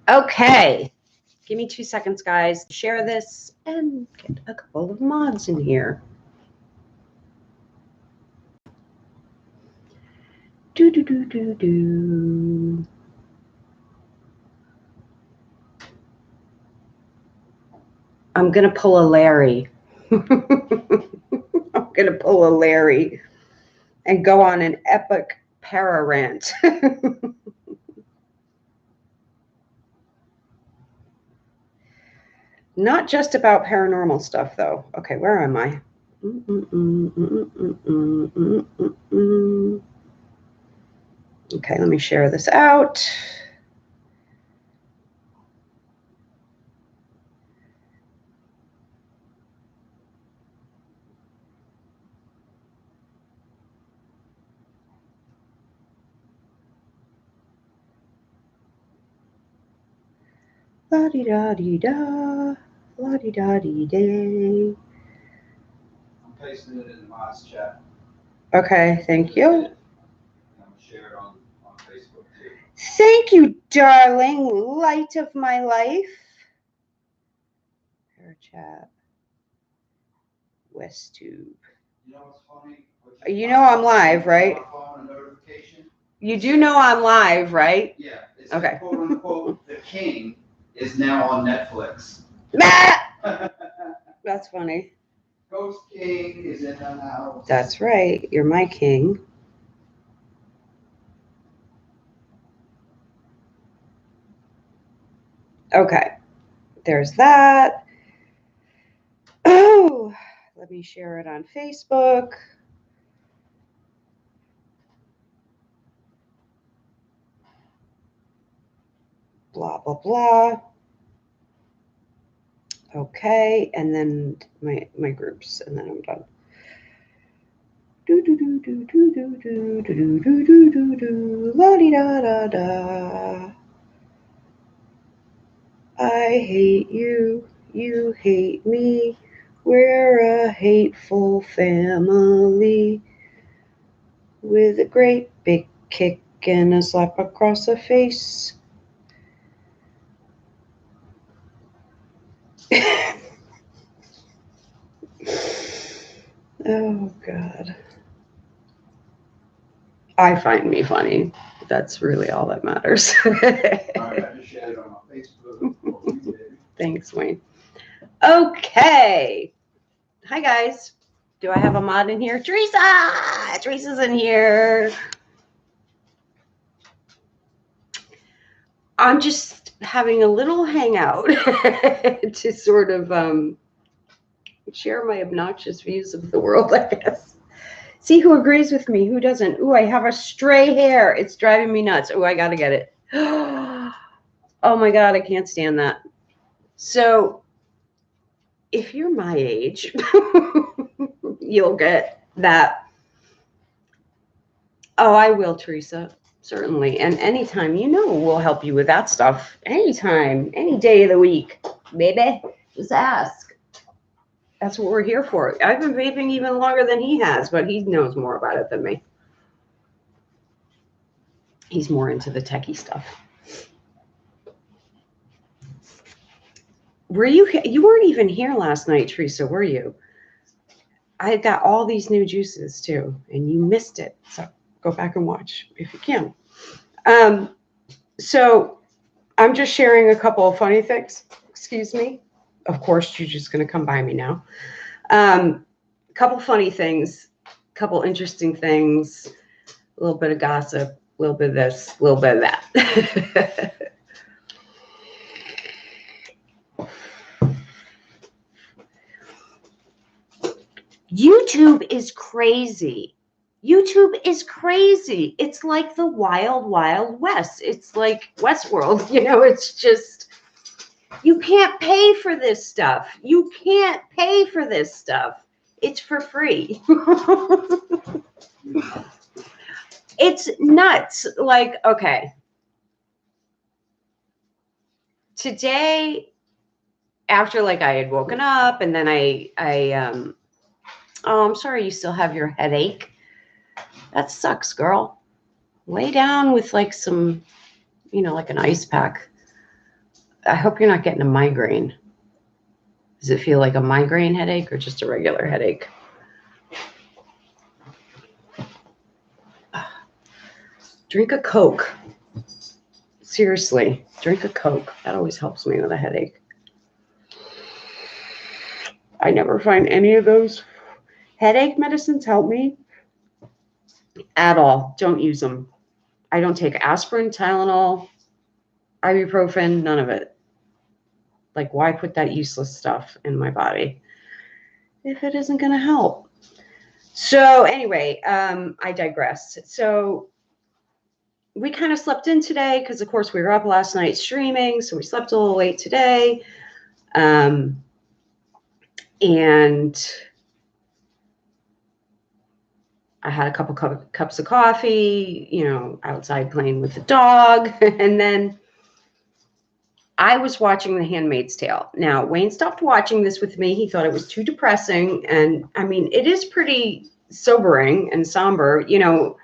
Okay. Give me 2 seconds, guys. Share this and get a couple of mods in here. Do, do, do, do, do. I'm going to pull a Larry. I'm going to pull a Larry and go on an epic para rant. Not just about paranormal stuff, though. Okay, where am I? Okay, let me share this out. La-di-da-di-da, la-di-da-di-day. I'm pasting it in the mods chat. Okay, thank you. And I'm gonna share it on Facebook too. Thank you, darling. Light of my life. Air chat. WestTube. You know what's funny? You know I'm live, right? My phone, a notification. You do know I'm live, right? Yeah. It's Okay. quote unquote, The King is now on Netflix. That's funny. Ghost King is in the house. That's right. You're my king. Okay. There's that. Oh, let me share it on Facebook. Blah, blah, blah. Okay, and then my groups, and then I'm done. Do do do do do do do do do do do do la di da da da. I hate you, you hate me. We're a hateful family with a great big kick and a slap across the face. Oh, God. I find me funny. That's really all that matters. All right, I just shared it on my Facebook. Thanks, Wayne. Okay. Hi, guys. Do I have a mod in here? Teresa! Teresa's in here. I'm just having a little hangout to sort of share my obnoxious views of the world, I guess. See who agrees with me, who doesn't. Ooh, I have a stray hair. It's driving me nuts. Ooh, I got to get it. Oh, my God, I can't stand that. So if you're my age, you'll get that. Oh, I will, Teresa. Certainly. And anytime, we'll help you with that stuff. Anytime, any day of the week, baby. Just ask. That's what we're here for. I've been vaping even longer than he has, but he knows more about it than me. He's more into the techie stuff. Were you weren't even here last night, Teresa, were you? I got all these new juices too, and you missed it. So go back and watch if you can. So I'm just sharing a couple of funny things. Excuse me. Of course, you're just going to come by me now. Couple funny things, couple interesting things, a little bit of gossip, a little bit of this, a little bit of that. YouTube is crazy. YouTube is crazy. It's like the wild, wild west. It's like Westworld. It's just, you can't pay for this stuff. You can't pay for this stuff. It's for free. It's nuts. Like, okay. Today, after I had woken up and then oh, I'm sorry you still have your headache. That sucks, girl. Lay down with some, like an ice pack I hope you're not getting a migraine. Does it feel like a migraine headache or just a regular headache? Drink a Coke. Seriously, drink a Coke. That always helps me with a headache. I never find any of those headache medicines help me at all. Don't use them. I don't take aspirin, Tylenol, ibuprofen, none of it. Like, why put that useless stuff in my body if it isn't going to help? So anyway, I digress. So we kind of slept in today because, of course, we were up last night streaming, so we slept a little late today. And I had a couple cups of coffee, you know, outside playing with the dog. And then I was watching The Handmaid's Tale. Now, Wayne stopped watching this with me. He thought it was too depressing. And I mean, it is pretty sobering and somber. You know,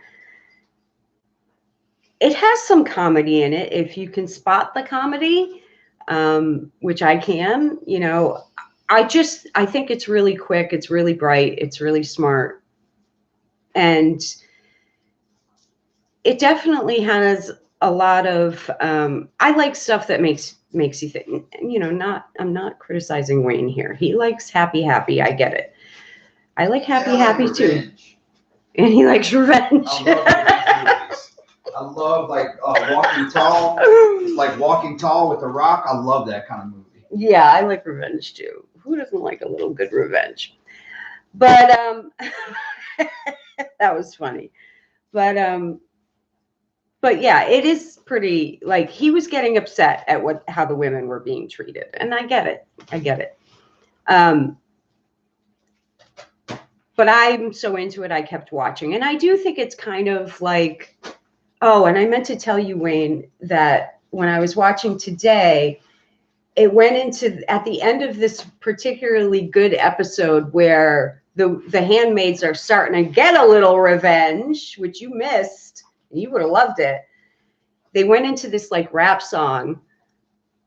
it has some comedy in it if you can spot the comedy, which I can. You know, I think it's really quick. It's really bright. It's really smart. And it definitely has a lot of, I like stuff that makes you think, you know, I'm not criticizing Wayne here. He likes happy. I get it. I like happy too. And he likes revenge. I love like Walking Tall, like Walking Tall with The Rock. I love that kind of movie. Yeah, I like revenge too. Who doesn't like a little good revenge? But that was funny. But yeah, it is pretty, like, he was getting upset at how the women were being treated. And I get it. But I'm so into it, I kept watching. And I do think it's kind of like, oh, and I meant to tell you, Wayne, that when I was watching today, it went into, at the end of this particularly good episode where the handmaids are starting to get a little revenge, which you missed. You would have loved it. They went into this like rap song,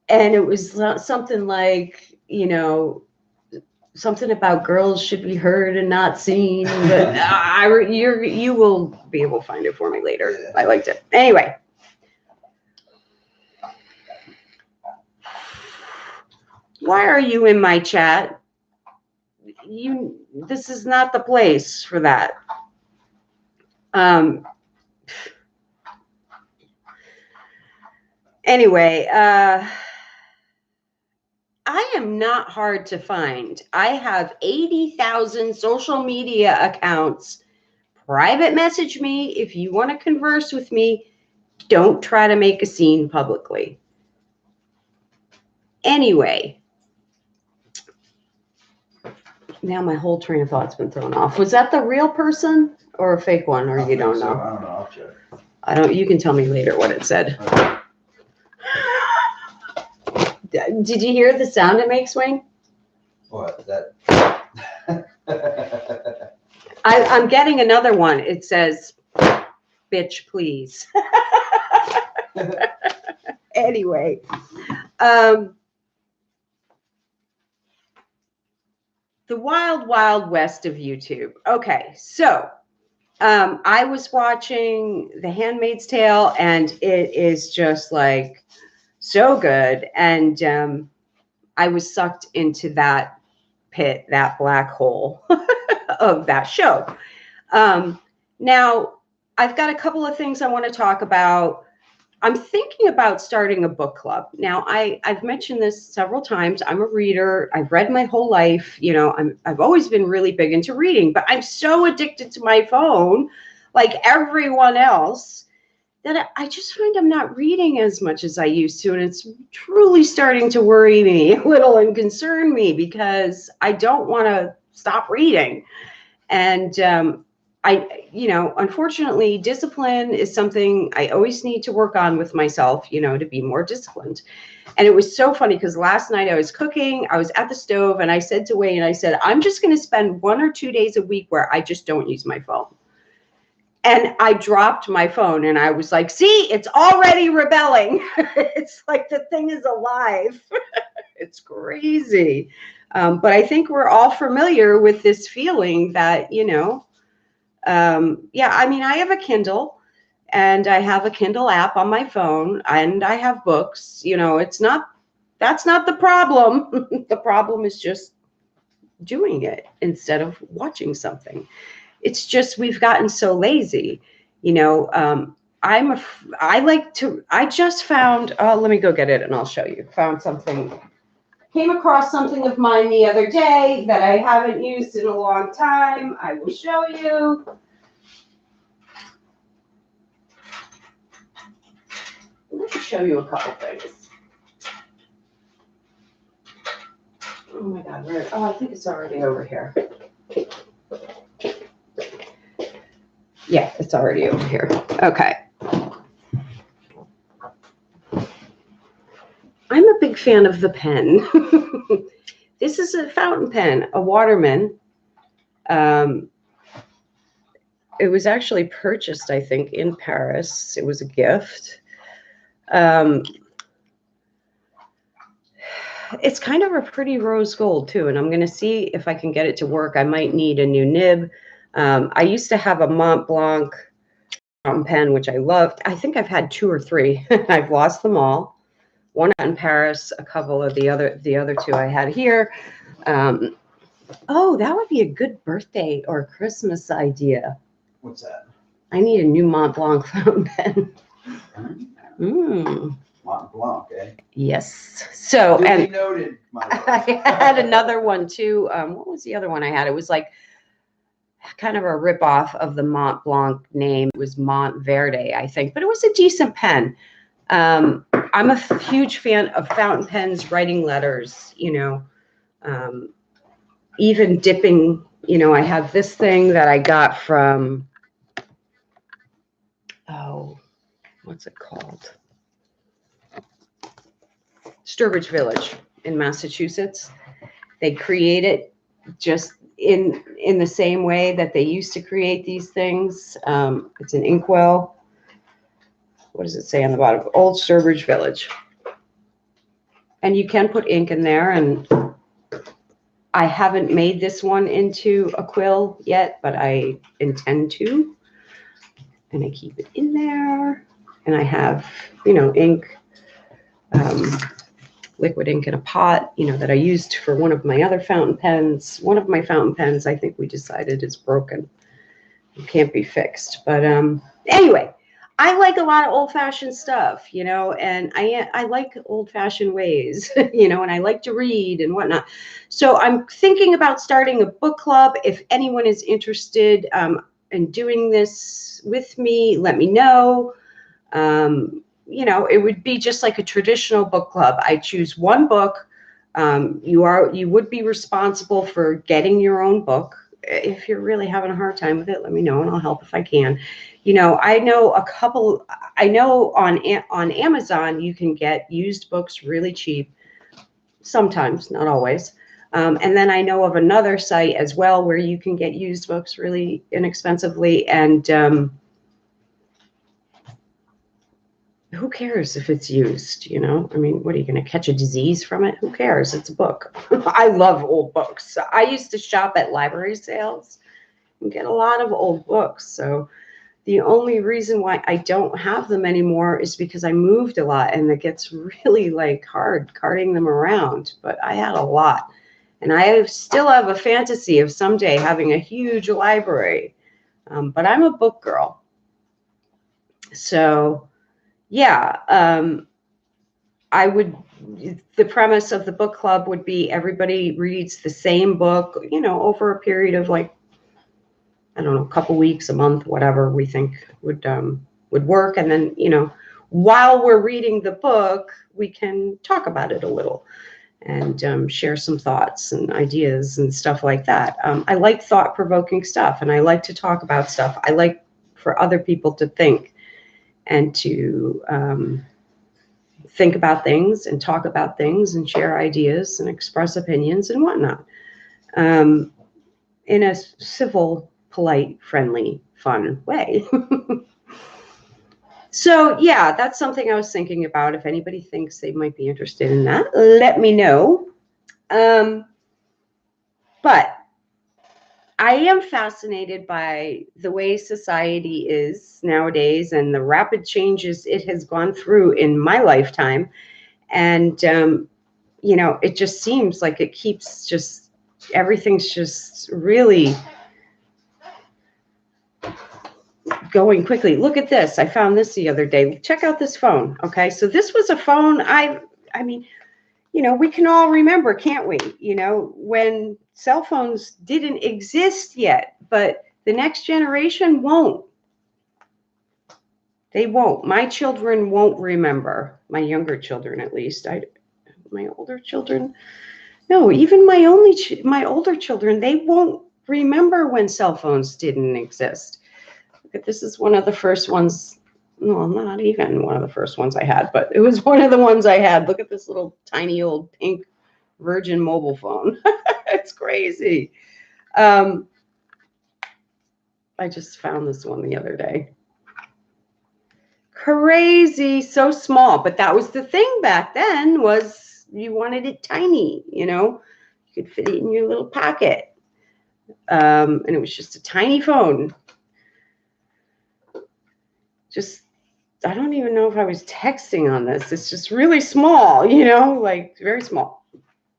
and it was something like, you know, something about girls should be heard and not seen. But you will be able to find it for me later. Yeah. I liked it. Anyway. Why are you in my chat? This is not the place for that. Anyway, I am not hard to find. I have 80,000 social media accounts. Private message me if you want to converse with me. Don't try to make a scene publicly. Anyway, now my whole train of thought's been thrown off. Was that the real person or a fake one, or you don't know? I don't know. I'll check. You can tell me later what it said. Okay. Did you hear the sound it makes, Wayne? What? That? I'm getting another one. It says, bitch, please. Anyway. The wild, wild west of YouTube. Okay, so I was watching The Handmaid's Tale, and it is just like so good. And I was sucked into that pit, that black hole of that show. Now, I've got a couple of things I want to talk about. I'm thinking about starting a book club. Now, I've mentioned this several times. I'm a reader. I've read my whole life. You know, I've always been really big into reading, but I'm so addicted to my phone, like everyone else, that I just find I'm not reading as much as I used to. And it's truly starting to worry me a little and concern me, because I don't want to stop reading. And unfortunately, discipline is something I always need to work on with myself, you know, to be more disciplined. And it was so funny because last night I was cooking, I was at the stove, and I said to Wayne, I said, I'm just going to spend 1 or 2 days a week where I just don't use my phone. And I dropped my phone and I was like, see, it's already rebelling. It's like the thing is alive. It's crazy. But I think we're all familiar with this feeling that, yeah, I mean, I have a Kindle and I have a Kindle app on my phone and I have books. That's not the problem. The problem is just doing it instead of watching something. It's just we've gotten so lazy. I just found, let me go get it and I'll show you. Came across something of mine the other day that I haven't used in a long time. I will show you. Let me show you a couple things. Oh my God, I think it's already over here. Yeah, it's already over here. Okay. I'm a big fan of the pen. This is a fountain pen, a Waterman. It was actually purchased, I think, in Paris. It was a gift. It's kind of a pretty rose gold too, and I'm going to see if I can get it to work. I might need a new nib. I used to have a Mont Blanc fountain pen, which I loved. I think I've had 2 or 3. I've lost them all. One in Paris, a couple of the other 2 I had here. Oh, that would be a good birthday or Christmas idea. What's that? I need a new Mont Blanc fountain pen. Mont Blanc, eh? Yes. So, Duly and noted, I had another one too. What was the other one I had? It was like kind of a ripoff of the Mont Blanc name. It was Mont Verde, I think, but it was a decent pen. I'm a huge fan of fountain pens, writing letters, even dipping, I have this thing that I got from, what's it called? Sturbridge Village in Massachusetts. They create it just in the same way that they used to create these things. It's an inkwell. What does it say on the bottom? Old Sturbridge Village. And you can put ink in there, and I haven't made this one into a quill yet, but I intend to. And I keep it in there. And I have, ink, liquid ink in a pot, that I used for one of my other fountain pens. One of my fountain pens, I think we decided is broken. It can't be fixed. But anyway, I like a lot of old-fashioned stuff, and I like old-fashioned ways, and I like to read and whatnot. So I'm thinking about starting a book club. If anyone is interested in doing this with me, let me know. It would be just like a traditional book club. I choose one book. You would be responsible for getting your own book. If you're really having a hard time with it, let me know and I'll help if I can. I know on Amazon you can get used books really cheap. Sometimes, not always. And then I know of another site as well where you can get used books really inexpensively. And who cares if it's used, I mean, what are you going to catch a disease from it? Who cares? It's a book. I love old books. I used to shop at library sales and get a lot of old books. So the only reason why I don't have them anymore is because I moved a lot and it gets really hard carting them around. But I had a lot. And I still have a fantasy of someday having a huge library. But I'm a book girl. So yeah, the premise of the book club would be everybody reads the same book, over a period of I don't know, a couple weeks, a month, whatever we think would work. And then, while we're reading the book, we can talk about it a little and share some thoughts and ideas and stuff like that. I like thought-provoking stuff and I like to talk about stuff. I like for other people to think and to think about things and talk about things and share ideas and express opinions and whatnot in a civil, polite, friendly fun way. So yeah, that's something I was thinking about. If anybody thinks they might be interested in that, let me know. But I am fascinated by the way society is nowadays and the rapid changes it has gone through in my lifetime. And, you know, it just seems like it keeps just, everything's just really going quickly. Look at this. I found this the other day. Check out this phone. Okay. So this was a phone. I mean, you know, we can all remember, can't we? You know, when cell phones didn't exist yet, but the next generation won't. They won't. My children won't remember. My younger children, at least. My older children, no. Even my older children, they won't remember when cell phones didn't exist. Look at this. Is one of the first ones. Well, not even one of the first ones I had, but it was one of the ones I had. Look at this little tiny old pink Virgin mobile phone. It's crazy. I just found this one the other day. Crazy, so small. But that was the thing back then, was you wanted it tiny, you know. You could fit it in your little pocket. And it was just a tiny phone. Just, I don't even know if I was texting on this. It's just really small, you know, like very small.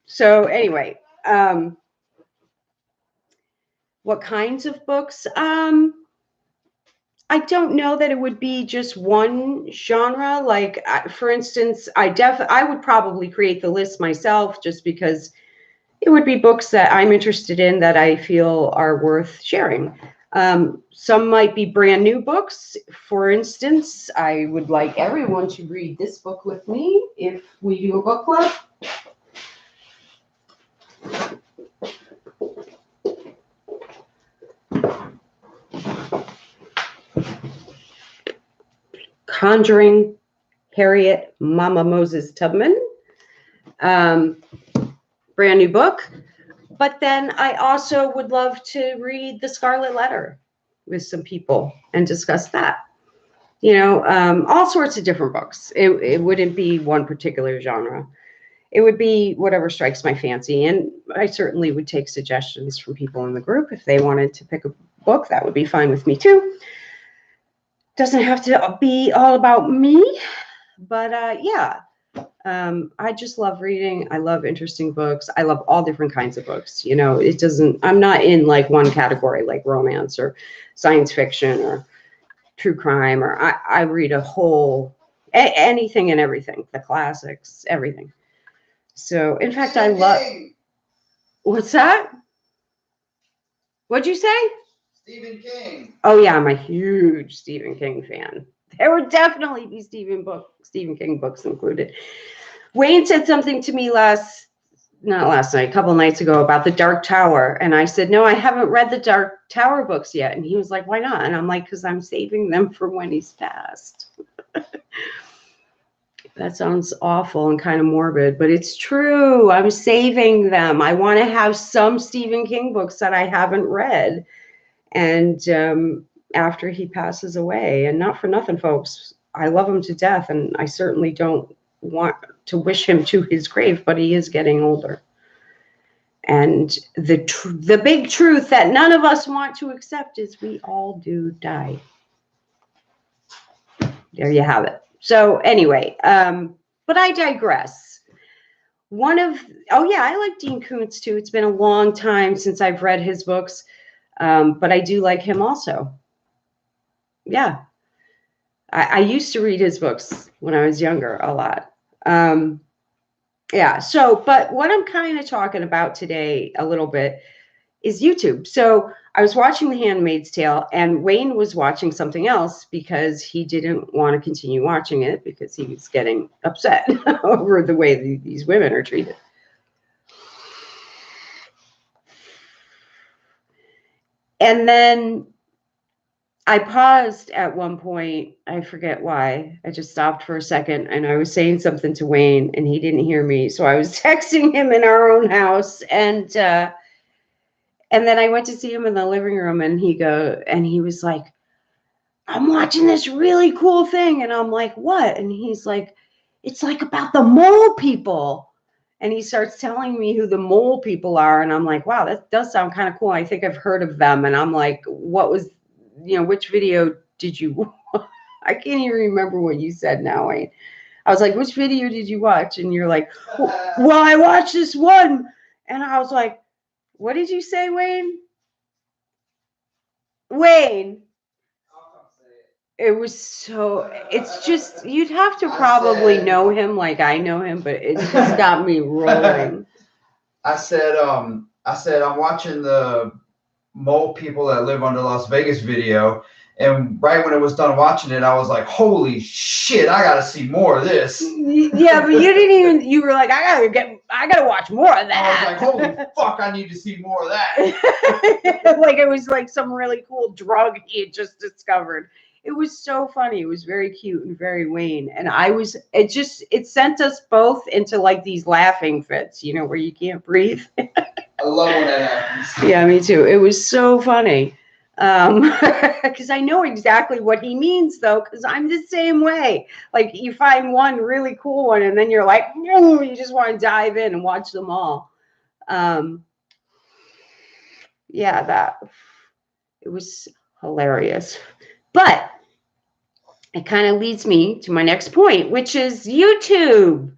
So anyway, what kinds of books? I don't know that it would be just one genre. Like, for instance, I would probably create the list myself, just because it would be books that I'm interested in that I feel are worth sharing. Some might be brand new books. For instance, I would like everyone to read this book with me if we do a book club. Conjuring, Harriet Mama Moses Tubman. Brand new book. But then I also would love to read The Scarlet Letter with some people and discuss that. You know, all sorts of different books. It wouldn't be one particular genre. It would be whatever strikes my fancy. And I certainly would take suggestions from people in the group. If they wanted to pick a book, that would be fine with me too. Doesn't have to be all about me. But yeah. I just love reading. I love interesting books. I love all different kinds of books. You know, I'm not in like one category, like romance or science fiction or true crime, or I read a whole, anything and everything, the classics, everything. So in fact, I love, what's that? What'd you say? Stephen King. Oh yeah, I'm a huge Stephen King fan. There would definitely be Stephen King books included. Wayne said something to me a couple nights ago about The Dark Tower. And I said, no, I haven't read the Dark Tower books yet. And he was like, why not? And I'm like, because I'm saving them for when he's passed. That sounds awful and kind of morbid, but it's true. I'm saving them. I want to have some Stephen King books that I haven't read. And after he passes away, and not for nothing, folks, I love him to death. And I certainly don't want to wish him to his grave, but he is getting older. And the big truth that none of us want to accept is we all do die. There you have it. So anyway, but I digress. I like Dean Koontz too. It's been a long time since I've read his books, but I do like him also. Yeah. I used to read his books when I was younger a lot. Yeah. So, but what I'm kind of talking about today a little bit is YouTube. So I was watching The Handmaid's Tale, and Wayne was watching something else because he didn't want to continue watching it because he was getting upset over the way these women are treated. And then I paused at one point. I forget why. I just stopped for a second, and I was saying something to Wayne, and he didn't hear me. So I was texting him in our own house, and And then I went to see him in the living room, and he was like, I'm watching this really cool thing. And I'm like, what? And he's like, it's like about the mole people. And he starts telling me who the mole people are. And I'm like, wow, that does sound kind of cool. I think I've heard of them. And I'm like, what was, which video did you, I can't even remember what you said now, Wayne. I was like, which video did you watch? And you're like, well, I watched this one. And I was like, what did you say, Wayne? Wayne. It was so, it's just, you'd have to probably know him like I know him, but it just got me rolling. I said I'm watching the mole people that live under Las Vegas video. And right when it was done watching it, I was like, holy shit, I got to see more of this. Yeah, but you were like, I got to watch more of that. I was like, holy fuck, I need to see more of that. Like it was like some really cool drug he had just discovered. It was so funny. It was very cute and very Wayne. And it sent us both into like these laughing fits, where you can't breathe. I love when that happens. Yeah, me too. It was so funny. Because I know exactly what he means, though, because I'm the same way. Like, you find one really cool one, and then you're like, oh, you just want to dive in and watch them all. Yeah, it was hilarious. But it kind of leads me to my next point, which is YouTube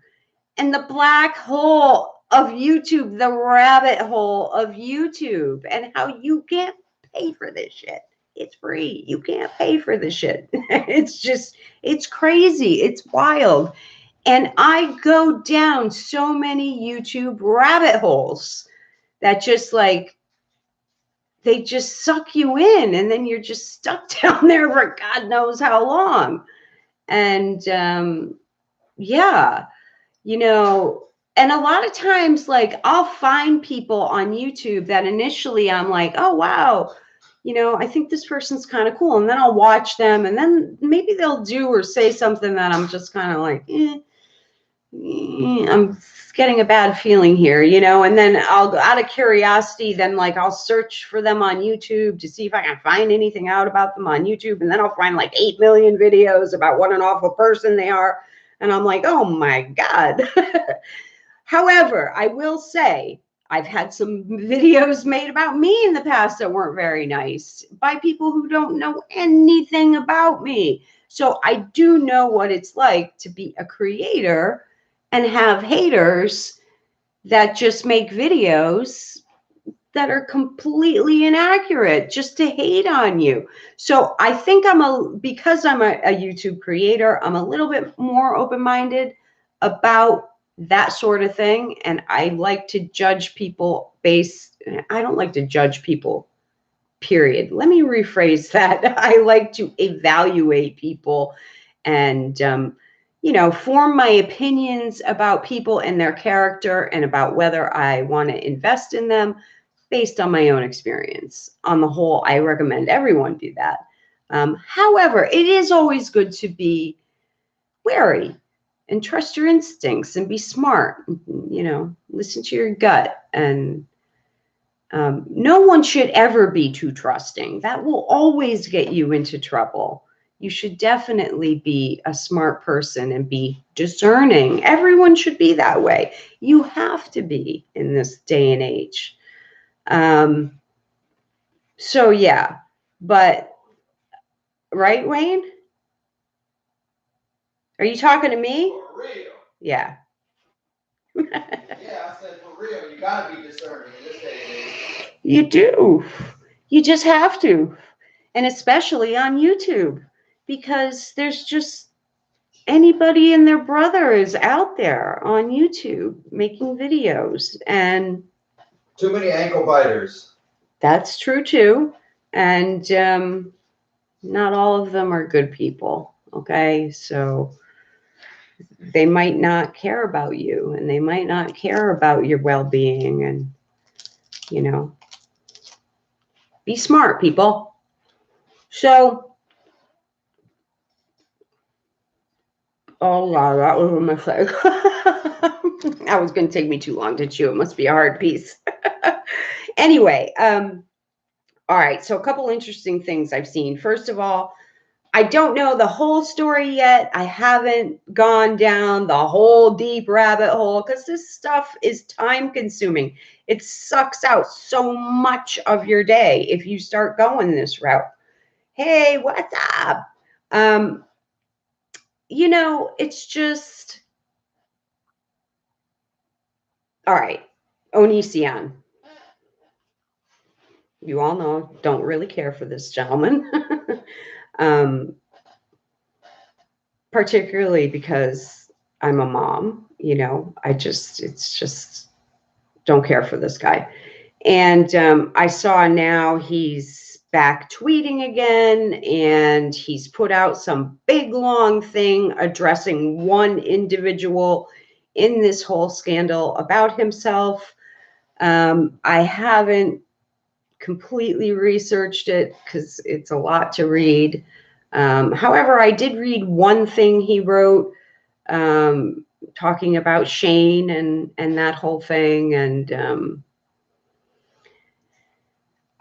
and the black hole of YouTube, the rabbit hole of YouTube, and how you can't pay for this shit. It's free. You can't pay for this shit. It's crazy. It's wild. And I go down so many YouTube rabbit holes that just like, they just suck you in, and then you're just stuck down there for God knows how long. And yeah, and a lot of times, like, I'll find people on YouTube that initially I'm like, oh, wow, I think this person's kind of cool. And then I'll watch them, and then maybe they'll do or say something that I'm just kind of like, I'm getting a bad feeling here, and then I'll, out of curiosity, then like I'll search for them on YouTube to see if I can find anything out about them on YouTube. And then I'll find like 8 million videos about what an awful person they are. And I'm like, oh my God. However, I will say I've had some videos made about me in the past that weren't very nice by people who don't know anything about me. So I do know what it's like to be a creator and have haters that just make videos that are completely inaccurate just to hate on you. So I think because I'm a YouTube creator, I'm a little bit more open-minded about that sort of thing. And I like to judge people I don't like to judge people, period. Let me rephrase that. I like to evaluate people and, form my opinions about people and their character and about whether I want to invest in them based on my own experience. On the whole, I recommend everyone do that. However, it is always good to be wary and trust your instincts and be smart, listen to your gut. And no one should ever be too trusting. That will always get you into trouble. You should definitely be a smart person and be discerning. Everyone should be that way. You have to be in this day and age. So yeah, but right, Wayne? Are you talking to me? For real. Yeah. Yeah, I said for real. You gotta be discerning in this day and age. You do. You just have to. And especially on YouTube, because there's just anybody and their brother is out there on YouTube making videos, and too many ankle biters. That's true too. And not all of them are good people. Okay. So they might not care about you, and they might not care about your well-being, and, be smart, people. So, oh God, that was a mistake. That was going to take me too long to chew. It must be a hard piece. Anyway, all right. So a couple interesting things I've seen. First of all, I don't know the whole story yet. I haven't gone down the whole deep rabbit hole because this stuff is time consuming. It sucks out so much of your day if you start going this route. Hey, what's up? It's just, all right. Onision. You all know, don't really care for this gentleman. Particularly because I'm a mom, it's just don't care for this guy. And I saw now he's back tweeting again, and he's put out some big long thing addressing one individual in this whole scandal about himself. I haven't completely researched it because it's a lot to read. However, I did read one thing he wrote talking about Shane and that whole thing. And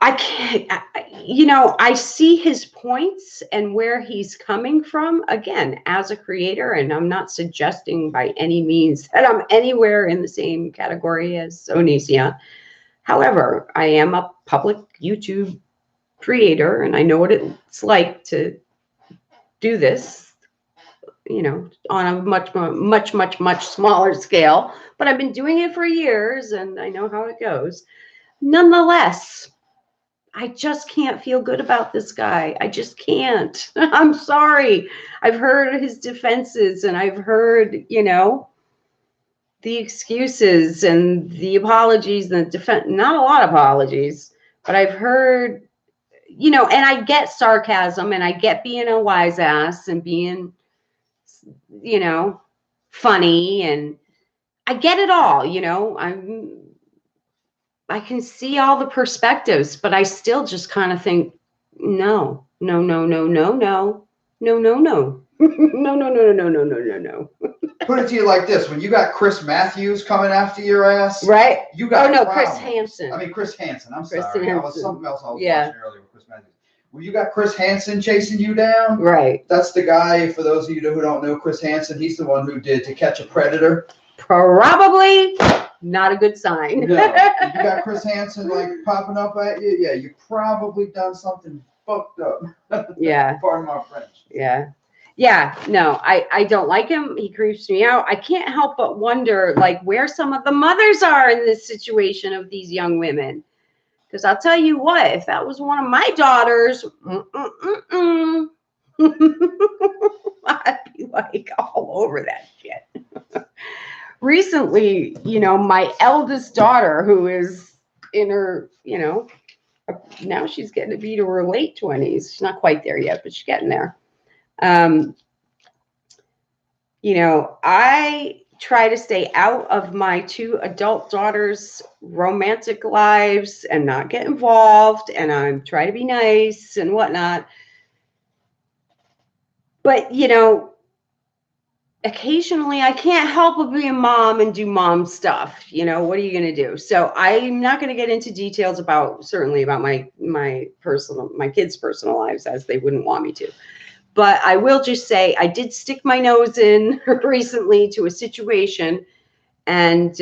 I can't, I see his points and where he's coming from, again, as a creator. And I'm not suggesting by any means that I'm anywhere in the same category as Onision. However, I am a public YouTube creator, and I know what it's like to do this, on a much smaller scale. But I've been doing it for years, and I know how it goes. Nonetheless, I just can't feel good about this guy. I just can't. I'm sorry. I've heard his defenses, and I've heard, the excuses and the apologies and the defense. Not a lot of apologies, but I've heard, and I get sarcasm, and I get being a wise ass and being, funny, and I get it all, I can see all the perspectives, but I still just kind of think, no. Put it to you like this: when you got Chris Matthews coming after your ass, right? You got Chris Hansen. Chris Hansen. I'm Chris sorry, Hansen. I was something else I was watching earlier with Chris Matthews. Well, you got Chris Hansen chasing you down, right? That's the guy. For those of you who don't know Chris Hansen, he's the one who did To Catch a Predator. Probably not a good sign. No, if you got Chris Hansen like popping up at you, yeah, you probably done something fucked up. Yeah. Pardon my French. Yeah. Yeah, no, I don't like him. He creeps me out. I can't help but wonder, like, where some of the mothers are in this situation of these young women. Because I'll tell you what, if that was one of my daughters, I'd be like all over that shit. Recently, my eldest daughter, who is in her, now she's getting to be to her late 20s. She's not quite there yet, but she's getting there. I try to stay out of my two adult daughters' romantic lives and not get involved, and I try to be nice and whatnot. But, occasionally I can't help but be a mom and do mom stuff. What are you going to do? So I'm not going to get into details about my kids' personal lives, as they wouldn't want me to. But I will just say I did stick my nose in recently to a situation, and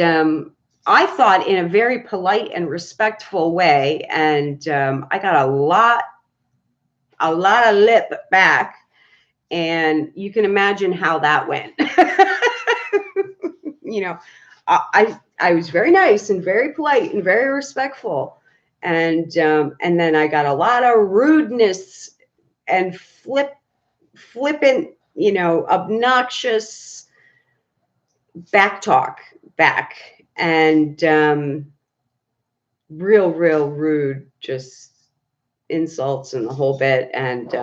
I thought in a very polite and respectful way, and I got a lot of lip back, and you can imagine how that went. I was very nice and very polite and very respectful, and then I got a lot of rudeness and flippant, obnoxious back, and real rude, just insults and the whole bit. And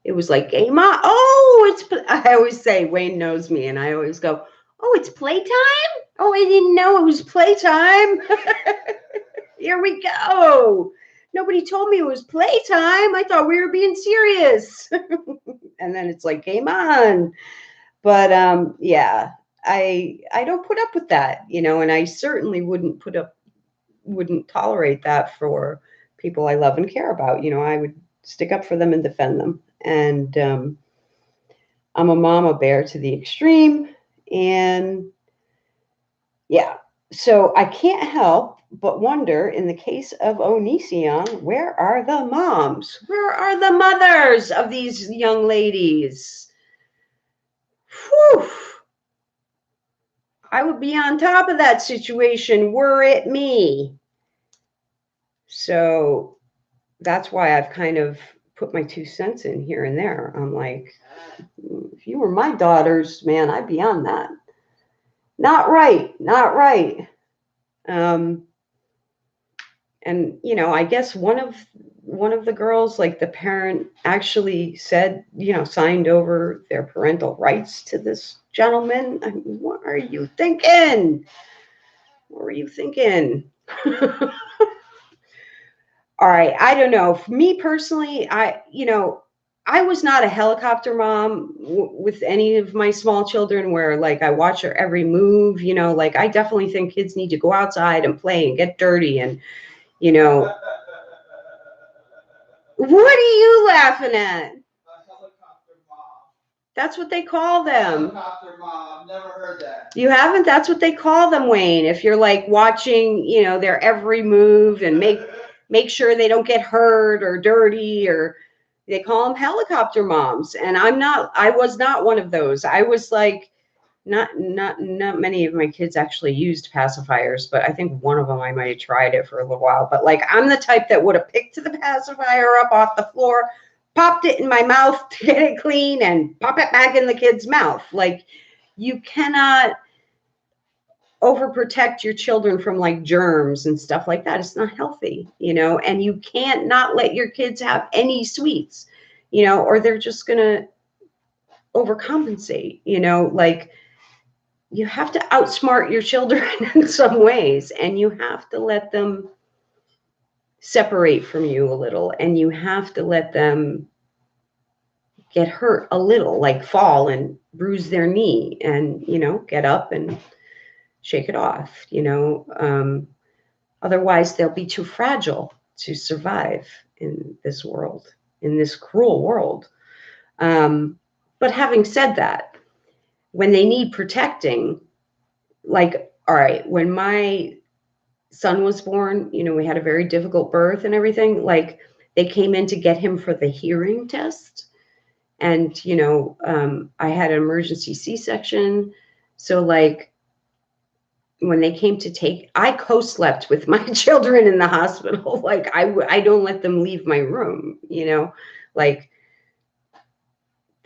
it was like, hey, Ma, I always say, Wayne knows me, and I always go, oh, it's playtime? Oh, I didn't know it was playtime. Here we go. Nobody told me it was playtime. I thought we were being serious. And then it's like, game on. But yeah, I don't put up with that, and I certainly wouldn't put up wouldn't tolerate that for people I love and care about. You know, I would stick up for them and defend them. And I'm a mama bear to the extreme. And yeah, so I can't help but wonder, in the case of Onision, where are the moms? Where are the mothers of these young ladies? Whew. I would be on top of that situation were it me. So that's why I've kind of put my 2 cents in here and there. I'm like, if you were my daughters, man, I'd be on that. Not right, not right. And you know, I guess one of the girls, like the parent, actually said, you know, signed over their parental rights to this gentleman. I mean, what are you thinking? What were you thinking? All right, I don't know. For me personally, I was not a helicopter mom with any of my small children where like I watch their every move, you know, like I definitely think kids need to go outside and play and get dirty and, you know. What are you laughing at? That's what they call them. Helicopter mom. I've never heard that. You haven't? That's what they call them, Wayne. If you're like watching, you know, their every move and make sure they don't get hurt or dirty, or they call them helicopter moms. And I was not one of those. I was like, not many of my kids actually used pacifiers, but I think one of them I might have tried it for a little while. But like, I'm the type that would have picked the pacifier up off the floor, popped it in my mouth to get it clean, and pop it back in the kid's mouth. Like, you cannot overprotect your children from like germs and stuff like that. It's not healthy, you know, and you can't not let your kids have any sweets, you know, or they're just gonna overcompensate, you know, like you have to outsmart your children in some ways, and you have to let them separate from you a little, and you have to let them get hurt a little, like fall and bruise their knee and, you know, get up and shake it off, you know. Otherwise they'll be too fragile to survive in this world, in this cruel world. But having said that, when they need protecting, like, all right, when my son was born, you know, we had a very difficult birth and everything. Like, they came in to get him for the hearing test. And, you know, I had an emergency C-section. So, like, when they came to take, I co-slept with my children in the hospital. Like, I don't let them leave my room, you know, like,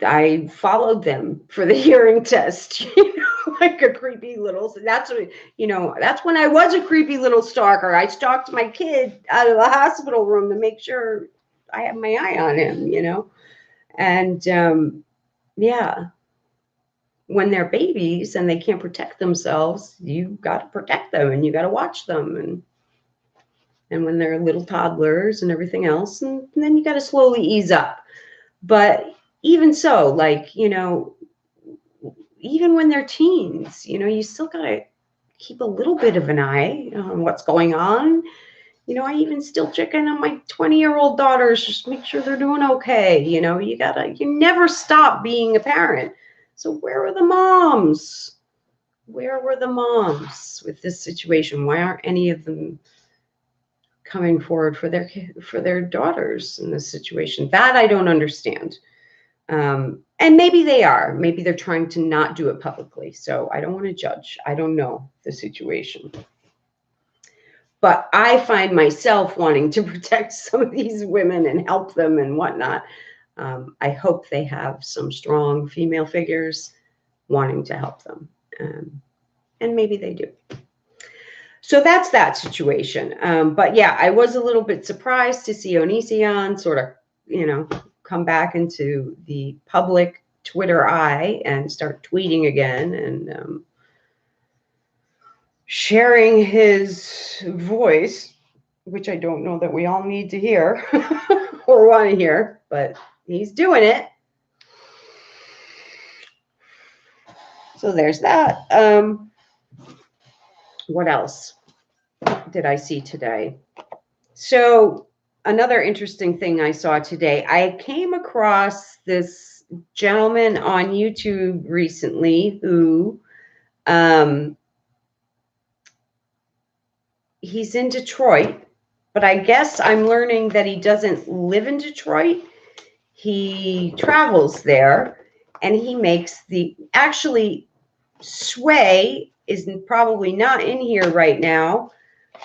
I followed them for the hearing test, you know, like a creepy little, that's what, you know, that's when I was a creepy little stalker. I stalked my kid out of the hospital room to make sure I have my eye on him, you know. And yeah, when they're babies and they can't protect themselves, you got to protect them and you got to watch them. And when they're little toddlers and everything else, and then you got to slowly ease up. But even so, like, you know, even when they're teens, you know, you still got to keep a little bit of an eye on what's going on. You know, I even still check in on my 20-year-old daughters, just make sure they're doing okay. You know, you never stop being a parent. So where are the moms? Where were the moms with this situation? Why aren't any of them coming forward for their daughters in this situation? That I don't understand. And maybe they are. Maybe they're trying to not do it publicly. So I don't want to judge. I don't know the situation. But I find myself wanting to protect some of these women and help them and whatnot. I hope they have some strong female figures wanting to help them. And maybe they do. So that's that situation. But yeah, I was a little bit surprised to see Onision sort of, you know, come back into the public Twitter eye and start tweeting again and sharing his voice, which I don't know that we all need to hear or want to hear, but he's doing it. So there's that. What else? did I see today? So another interesting thing I saw today, I came across this gentleman on YouTube recently who he's in Detroit, but I guess I'm learning that he doesn't live in Detroit. He travels there and he makes actually Sway is probably not in here right now,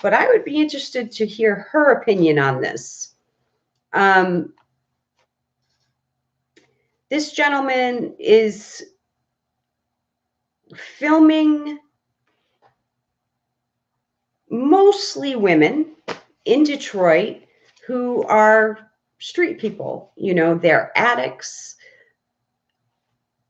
but I would be interested to hear her opinion on this. This gentleman is filming mostly women in Detroit who are street people. You know, they're addicts.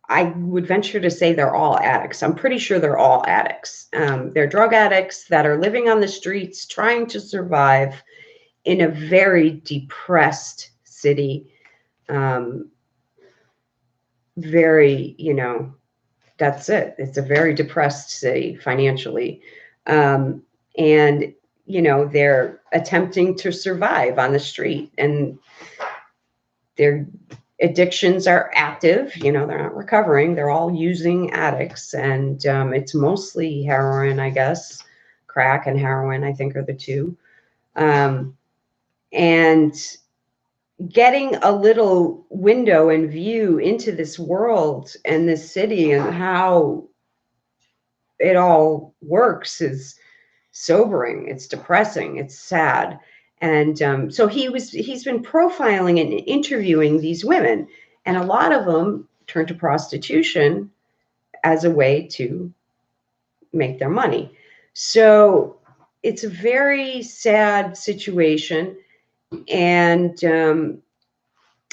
I would venture to say they're all addicts. I'm pretty sure they're all addicts. They're drug addicts that are living on the streets trying to survive in a very depressed city. Very, you know, that's it. It's a very depressed city financially. And, you know, they're attempting to survive on the street and their addictions are active. You know, they're not recovering. They're all using addicts. And it's mostly heroin, I guess. Crack and heroin, I think, are the two. And getting a little window and view into this world and this city and how it all works is sobering. It's depressing. It's sad. And so he's been profiling and interviewing these women, and a lot of them turn to prostitution as a way to make their money. So it's a very sad situation. And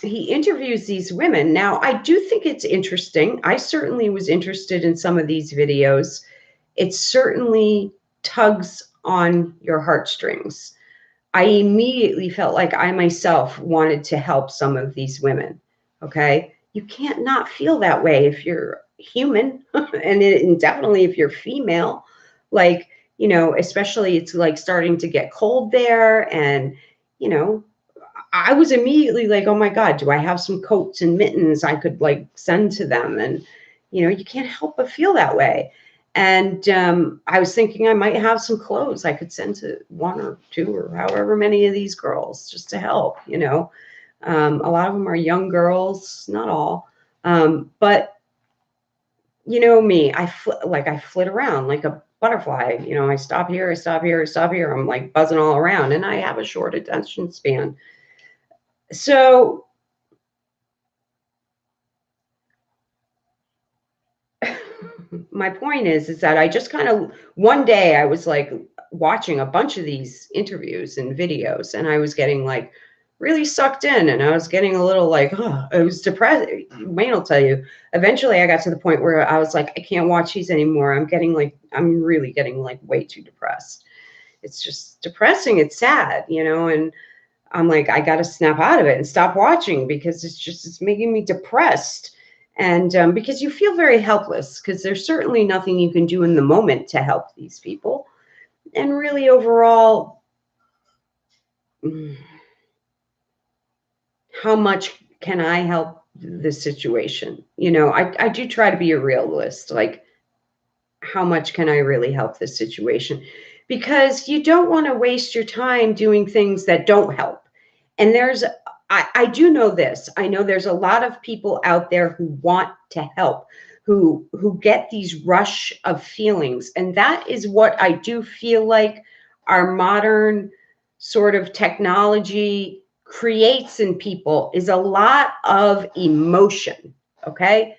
he interviews these women. Now, I do think it's interesting. I certainly was interested in some of these videos. It certainly tugs on your heartstrings. I immediately felt like I myself wanted to help some of these women. Okay. You can't not feel that way if you're human and definitely if you're female. Like, you know, especially it's like starting to get cold there. And, you know, I was immediately like, oh my God, do I have some coats and mittens I could like send to them? And, you know, you can't help but feel that way. And I was thinking I might have some clothes I could send to one or two or however many of these girls just to help, you know. A lot of them are young girls, not all. But you know me, I flit around like a butterfly. You know, I stop here, I stop here, I stop here. I'm like buzzing all around and I have a short attention span. So my point is that I just kind of one day I was like watching a bunch of these interviews and videos and I was getting like really sucked in and I was getting a little like, oh, I was depressed. Wayne will tell you, eventually I got to the point where I was like, I can't watch these anymore. I'm really getting like way too depressed. It's just depressing. It's sad, you know, and I'm like, I got to snap out of it and stop watching because it's making me depressed. And because you feel very helpless because there's certainly nothing you can do in the moment to help these people. And really overall, how much can I help the situation? You know, I do try to be a realist. Like, how much can I really help this situation? Because you don't want to waste your time doing things that don't help. And I do know this. I know there's a lot of people out there who want to help, who get these rush of feelings. And that is what I do feel like our modern sort of technology creates in people is a lot of emotion. Okay.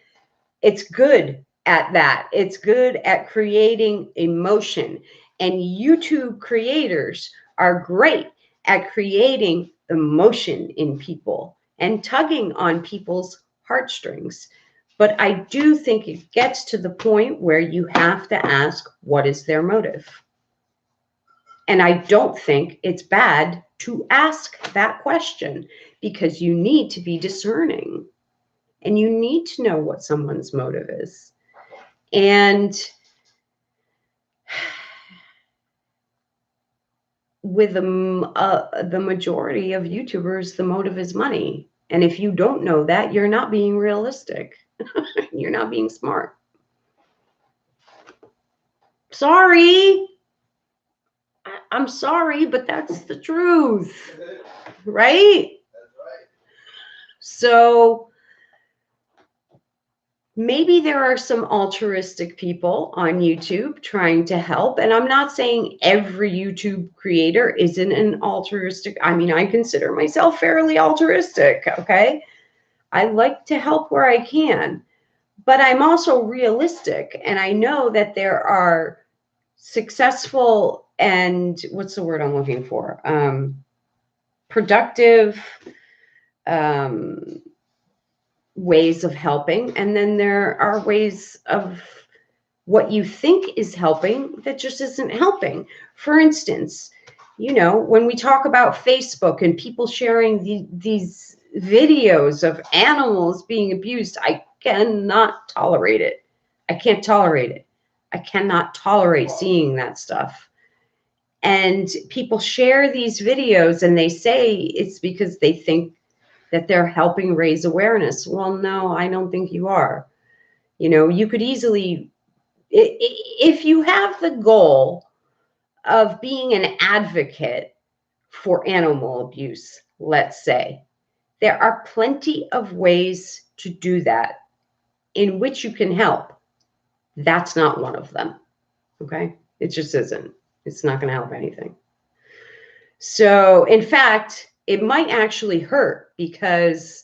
It's good at that. It's good at creating emotion. And YouTube creators are great at creating emotion in people and tugging on people's heartstrings. But I do think it gets to the point where you have to ask, what is their motive? And I don't think it's bad to ask that question because you need to be discerning and you need to know what someone's motive is. And with the majority of YouTubers, the motive is money. And if you don't know that, you're not being realistic. You're not being smart. Sorry. I'm sorry, but that's the truth. Right? That's right. So maybe there are some altruistic people on YouTube trying to help. And I'm not saying every YouTube creator isn't an altruistic. I mean, I consider myself fairly altruistic, okay? I like to help where I can, but I'm also realistic. And I know that there are successful and what's the word I'm looking for? Productive ways of helping. And then there are ways of what you think is helping that just isn't helping. For instance, you know, when we talk about Facebook and people sharing these videos of animals being abused, I cannot tolerate it. I can't tolerate it. I cannot tolerate seeing that stuff. And people share these videos and they say it's because they think that they're helping raise awareness. Well, no, I don't think you are. You know, you could easily, if you have the goal of being an advocate for animal abuse, let's say, there are plenty of ways to do that in which you can help. That's not one of them. Okay? It just isn't. It's not going to help anything. So, in fact, it might actually hurt because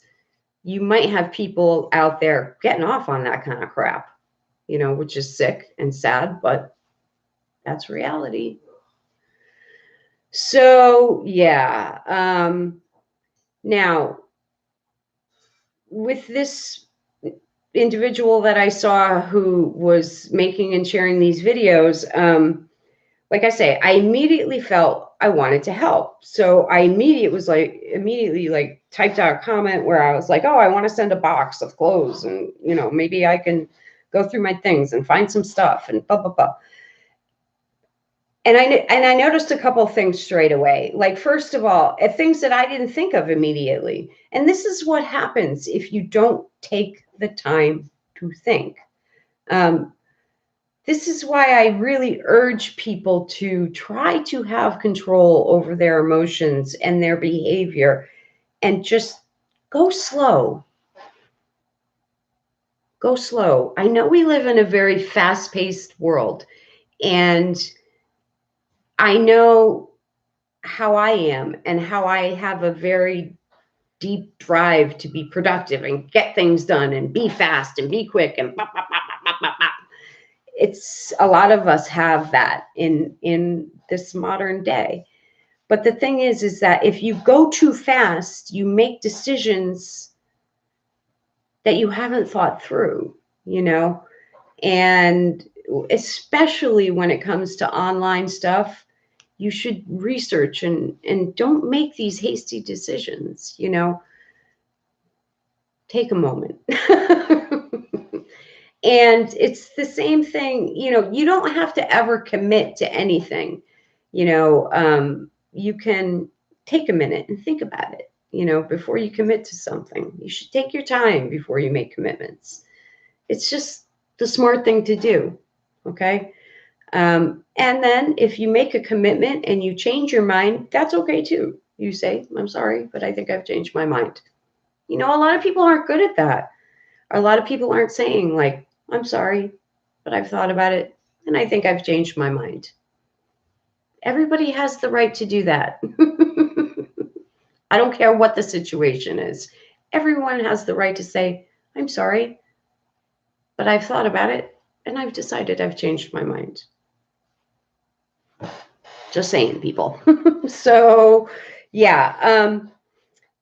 you might have people out there getting off on that kind of crap, you know, which is sick and sad, but that's reality. So, yeah. Now, with this individual that I saw who was making and sharing these videos, like I say, I immediately felt I wanted to help. So I immediately like typed out a comment where I was like, oh, I want to send a box of clothes and, you know, maybe I can go through my things and find some stuff and blah, blah, blah. And I noticed a couple of things straight away. Like, first of all, things that I didn't think of immediately. And this is what happens if you don't take the time to think. This is why I really urge people to try to have control over their emotions and their behavior and just go slow. Go slow. I know we live in a very fast-paced world, and I know how I am and how I have a very deep drive to be productive and get things done and be fast and be quick and bop, bop, bop, bop, bop, bop. It's a lot of us have that in this modern day. But the thing is that if you go too fast, you make decisions that you haven't thought through, you know, and especially when it comes to online stuff, you should research and don't make these hasty decisions, you know. Take a moment. And it's the same thing, you know, you don't have to ever commit to anything, you know. You can take a minute and think about it, you know, before you commit to something. You should take your time before you make commitments. It's just the smart thing to do, okay? And then if you make a commitment and you change your mind, that's okay too. You say, I'm sorry, but I think I've changed my mind. You know, a lot of people aren't good at that. A lot of people aren't saying, like, I'm sorry, but I've thought about it and I think I've changed my mind. Everybody has the right to do that. I don't care what the situation is. Everyone has the right to say, I'm sorry, but I've thought about it and I've decided I've changed my mind. Just saying, people. So, yeah.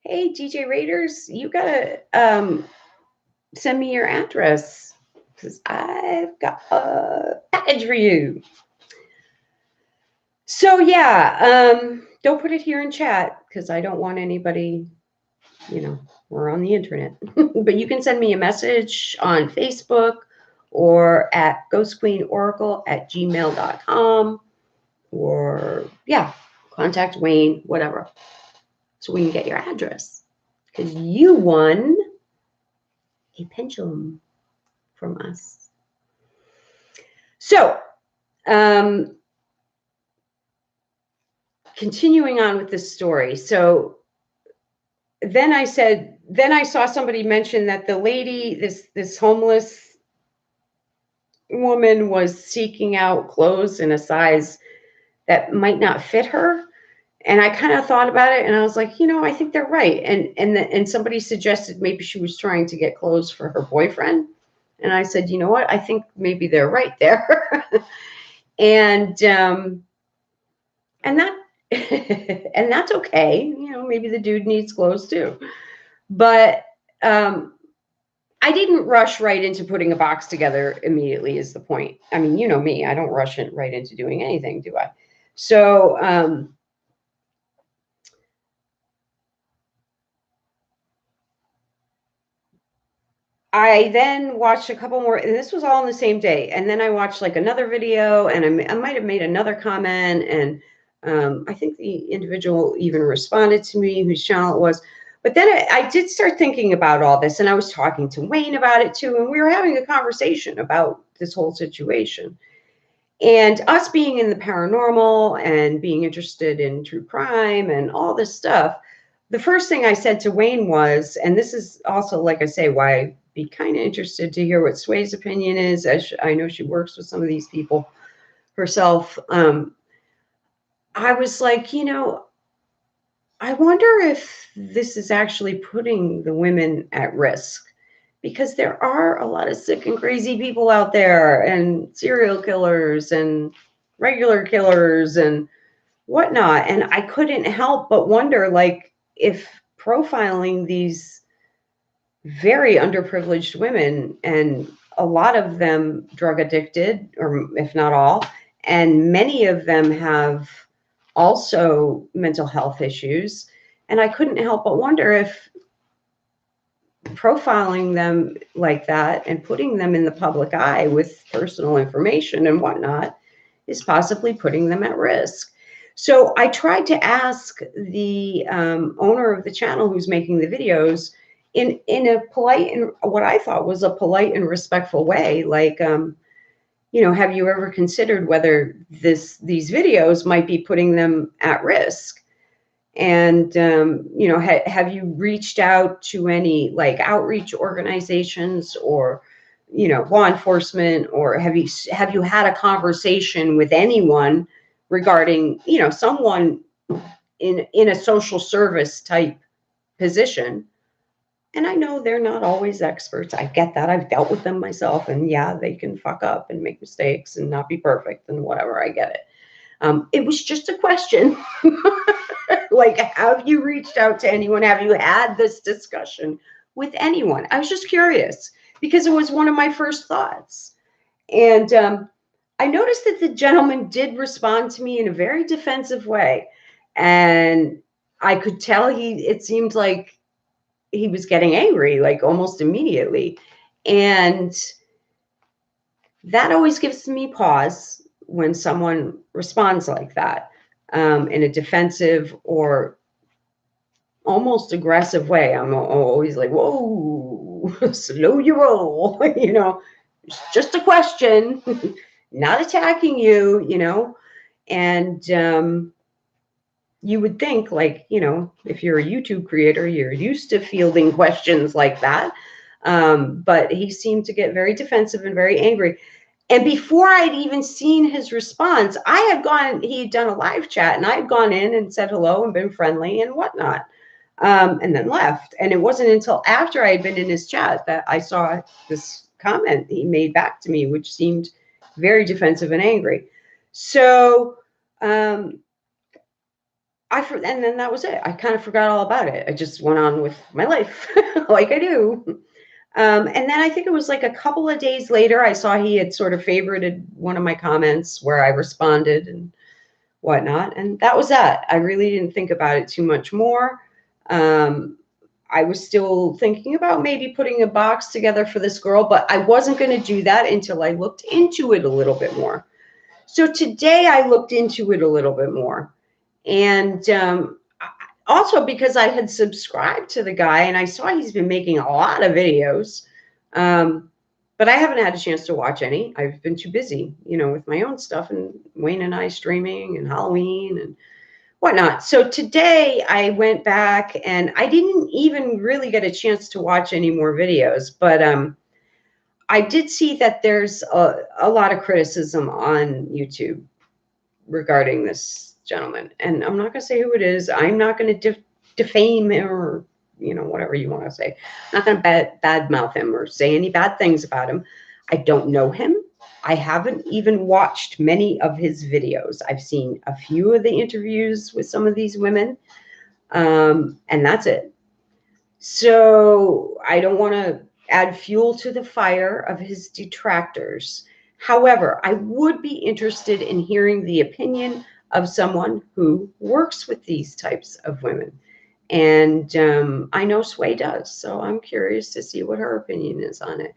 Hey, DJ Raiders, you gotta send me your address because I've got a package for you. So yeah, don't put it here in chat because I don't want anybody, you know, we're on the internet. But you can send me a message on Facebook or at ghostqueenoracle@gmail.com, or yeah, contact Wayne, whatever, so we can get your address, because you won a pendulum from us. So, continuing on with this story. So then I saw somebody mention that the lady, this homeless woman, was seeking out clothes in a size that might not fit her. And I kind of thought about it, and I was like, I think they're right. And somebody suggested maybe she was trying to get clothes for her boyfriend. And I said, you know what? I think maybe they're right there. and that and that's okay. Maybe the dude needs clothes too. But I didn't rush right into putting a box together immediately, is the point. I mean, you know me, I don't rush it right into doing anything, do I? So I then watched a couple more, and this was all on the same day. And then I watched like another video, and I might have made another comment, and I think the individual even responded to me, whose channel it was. But then I did start thinking about all this, and I was talking to Wayne about it too, and we were having a conversation about this whole situation. And us being in the paranormal and being interested in true crime and all this stuff, the first thing I said to Wayne was, and this is also, like I say, why I'd be kind of interested to hear what Sway's opinion is, as I know she works with some of these people herself. I was like, I wonder if this is actually putting the women at risk, because there are a lot of sick and crazy people out there, and serial killers and regular killers and whatnot. And I couldn't help but wonder, like, if profiling these very underprivileged women, and a lot of them drug addicted, or if not all, and many of them have also mental health issues. And I couldn't help but wonder if profiling them like that and putting them in the public eye with personal information and whatnot is possibly putting them at risk. So I tried to ask the owner of the channel who's making the videos in a polite, and what I thought was a polite and respectful way, like, have you ever considered whether these videos might be putting them at risk? And, have you reached out to any like outreach organizations, or, law enforcement, or have you had a conversation with anyone regarding, someone in a social service type position? And I know they're not always experts. I get that. I've dealt with them myself, and yeah, they can fuck up and make mistakes and not be perfect and whatever. I get it. It was just a question. Like, have you reached out to anyone? Have you had this discussion with anyone? I was just curious, because it was one of my first thoughts. And I noticed that the gentleman did respond to me in a very defensive way. And I could tell it seemed like he was getting angry, like almost immediately. And that always gives me pause when someone responds like that, in a defensive or almost aggressive way. I'm always like, whoa, slow your roll. It's just a question, not attacking you, and you would think, like, if you're a YouTube creator, you're used to fielding questions like that. But he seemed to get very defensive and very angry. And before I'd even seen his response, he had done a live chat, and I had gone in and said hello and been friendly and whatnot, and then left. And it wasn't until after I had been in his chat that I saw this comment he made back to me, which seemed very defensive and angry. So, and then that was it. I kind of forgot all about it. I just went on with my life like I do. And then I think it was like a couple of days later, I saw he had sort of favorited one of my comments where I responded and whatnot. And that was that. I really didn't think about it too much more. I was still thinking about maybe putting a box together for this girl, but I wasn't going to do that until I looked into it a little bit more. So today I looked into it a little bit more. And also because I had subscribed to the guy and I saw he's been making a lot of videos. But I haven't had a chance to watch any. I've been too busy, with my own stuff and Wayne and I streaming and Halloween and whatnot. So today I went back and I didn't even really get a chance to watch any more videos, but I did see that there's a lot of criticism on YouTube regarding this gentleman. And I'm not going to say who it is. I'm not going to defame him or, whatever you want to say. I'm not going to badmouth him or say any bad things about him. I don't know him. I haven't even watched many of his videos. I've seen a few of the interviews with some of these women, and that's it. So I don't want to add fuel to the fire of his detractors. However, I would be interested in hearing the opinion of someone who works with these types of women. And I know Sway does, so I'm curious to see what her opinion is on it.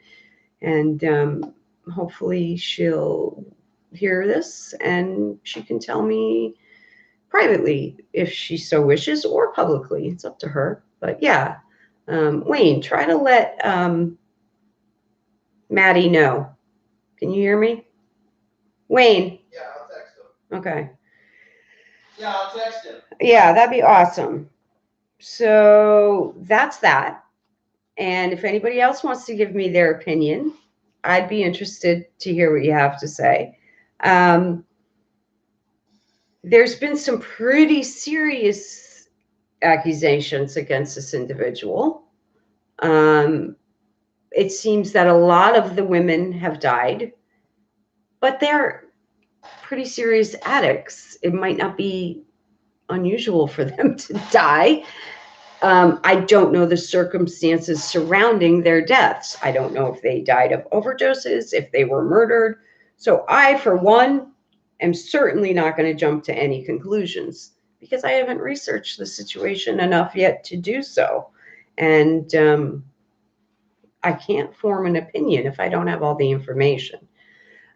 And hopefully she'll hear this and she can tell me privately if she so wishes, or publicly. It's up to her. But yeah, Wayne, try to let Maddie know. Can you hear me? Wayne? Yeah, I'll text him. Okay. Yeah, I'll text him. Yeah, that'd be awesome. So that's that. And if anybody else wants to give me their opinion, I'd be interested to hear what you have to say. There's been some pretty serious accusations against this individual. It seems that a lot of the women have died, but they're pretty serious addicts. It might not be unusual for them to die. I don't know the circumstances surrounding their deaths. I don't know if they died of overdoses, if they were murdered. So I, for one, am certainly not going to jump to any conclusions because I haven't researched the situation enough yet to do so. And I can't form an opinion if I don't have all the information.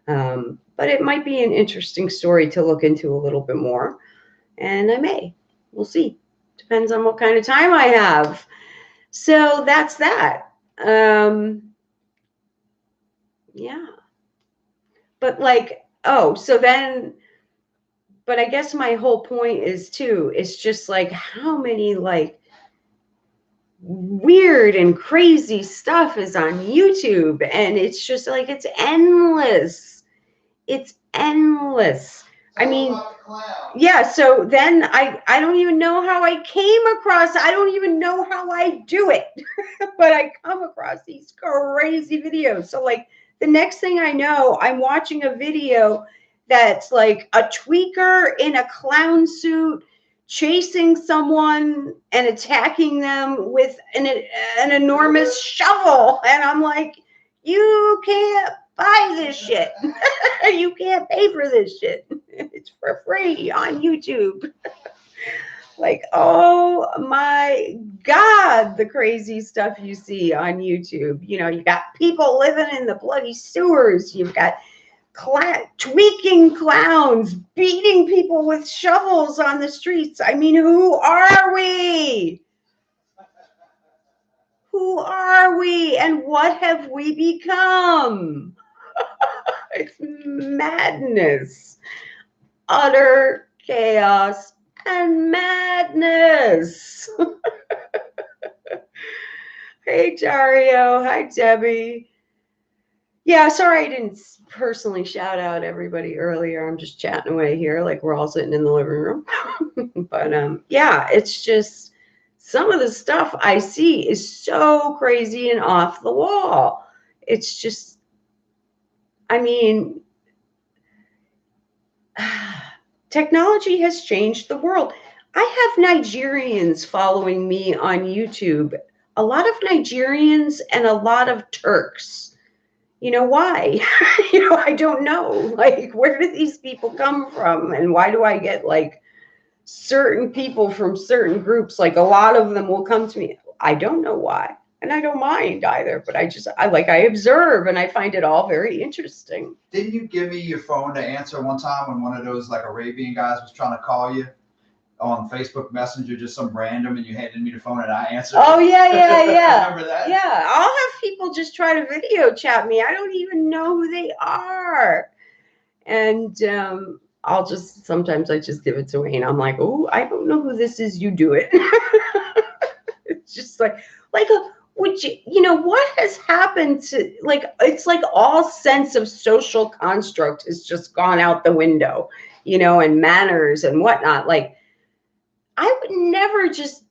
But it might be an interesting story to look into a little bit more. And I may. We'll see. Depends on what kind of time I have. So that's that. Yeah. But but I guess my whole point is too, it's just like how many like weird and crazy stuff is on YouTube. And it's just like, it's endless. It's endless. I mean, yeah, so then I don't even know how I came across, I don't even know how I do it, but I come across these crazy videos. So like the next thing I know, I'm watching a video that's like a tweaker in a clown suit chasing someone and attacking them with an enormous shovel. And I'm like, you can't buy this shit. You can't pay for this shit. It's for free on YouTube. Like, oh my God, the crazy stuff you see on YouTube. You got people living in the bloody sewers. You've got tweaking clowns, beating people with shovels on the streets. I mean, who are we? Who are we? And what have we become? It's madness, utter chaos and madness. Hey, Dario. Hi, Debbie. Yeah, sorry I didn't personally shout out everybody earlier. I'm just chatting away here like we're all sitting in the living room. But yeah, it's just some of the stuff I see is so crazy and off the wall. It's just, I mean, technology has changed the world. I have Nigerians following me on YouTube, a lot of Nigerians and a lot of Turks. Why? I don't know. Like, where do these people come from? And why do I get like certain people from certain groups? Like a lot of them will come to me. I don't know why. And I don't mind either, but I observe and I find it all very interesting. Didn't you give me your phone to answer one time when one of those like Arabian guys was trying to call you? on Facebook Messenger, just some random, and you handed me the phone and I answered. Oh, yeah. Remember that? Yeah, I'll have people just try to video chat me. I don't even know who they are. And sometimes I just give it to Wayne. I'm like, oh, I don't know who this is. You do it. It's just like would you, what has happened to, like, it's like all sense of social construct has just gone out the window, and manners and whatnot. Like, I would never just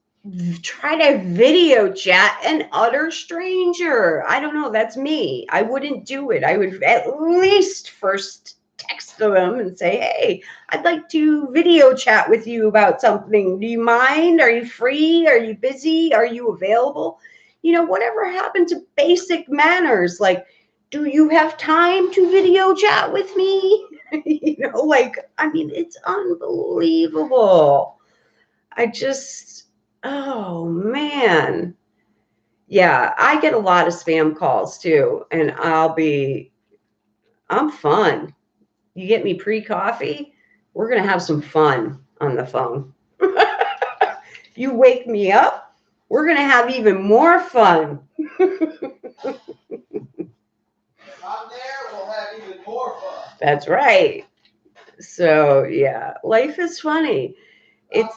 try to video chat an utter stranger. I don't know. That's me. I wouldn't do it. I would at least first text them and say, hey, I'd like to video chat with you about something. Do you mind? Are you free? Are you busy? Are you available? Whatever happened to basic manners? Like, do you have time to video chat with me? It's unbelievable. Oh man. Yeah, I get a lot of spam calls too, and I'm fun. You get me pre-coffee, we're going to have some fun on the phone. You wake me up, we're going to have even more fun. If I'm there, we'll have even more fun. That's right. So, yeah, life is funny. It's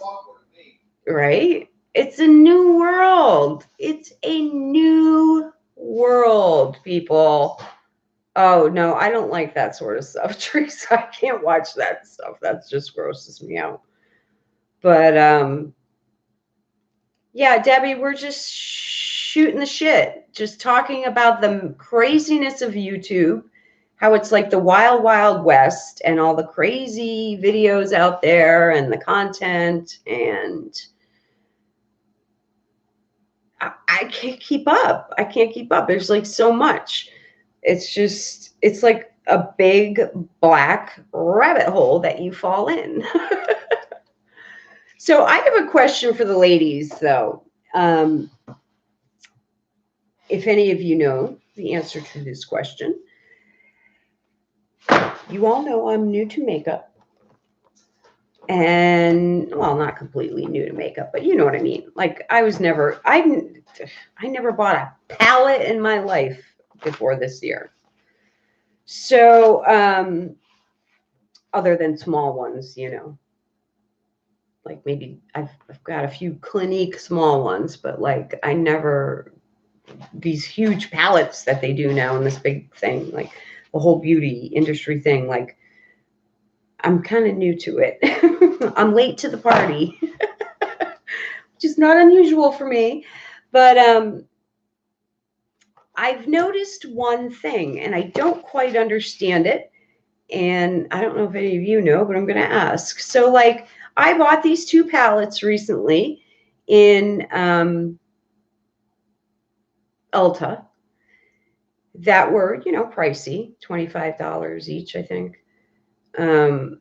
right? It's a new world. It's a new world, people. Oh, no, I don't like that sort of stuff, Teresa. I can't watch that stuff. That just grosses me out. But, yeah, Debbie, we're just shooting the shit, just talking about the craziness of YouTube, how it's like the wild, wild west, and all the crazy videos out there and the content, and I can't keep up. I can't keep up. There's like so much. It's like a big black rabbit hole that you fall in. So I have a question for the ladies, though. If any of you know the answer to this question, you all know I'm new to makeup. And, well, not completely new to makeup, but you know what I mean. Like, I never bought a palette in my life before this year. So, other than small ones, like maybe I've got a few Clinique small ones, but like these huge palettes that they do now in this big thing, like the whole beauty industry thing, like I'm kind of new to it. I'm late to the party, which is not unusual for me, but I've noticed one thing, and I don't quite understand it, and I don't know if any of you know, but I'm going to ask. So, like, I bought these two palettes recently in Ulta that were, pricey, $25 each, I think. And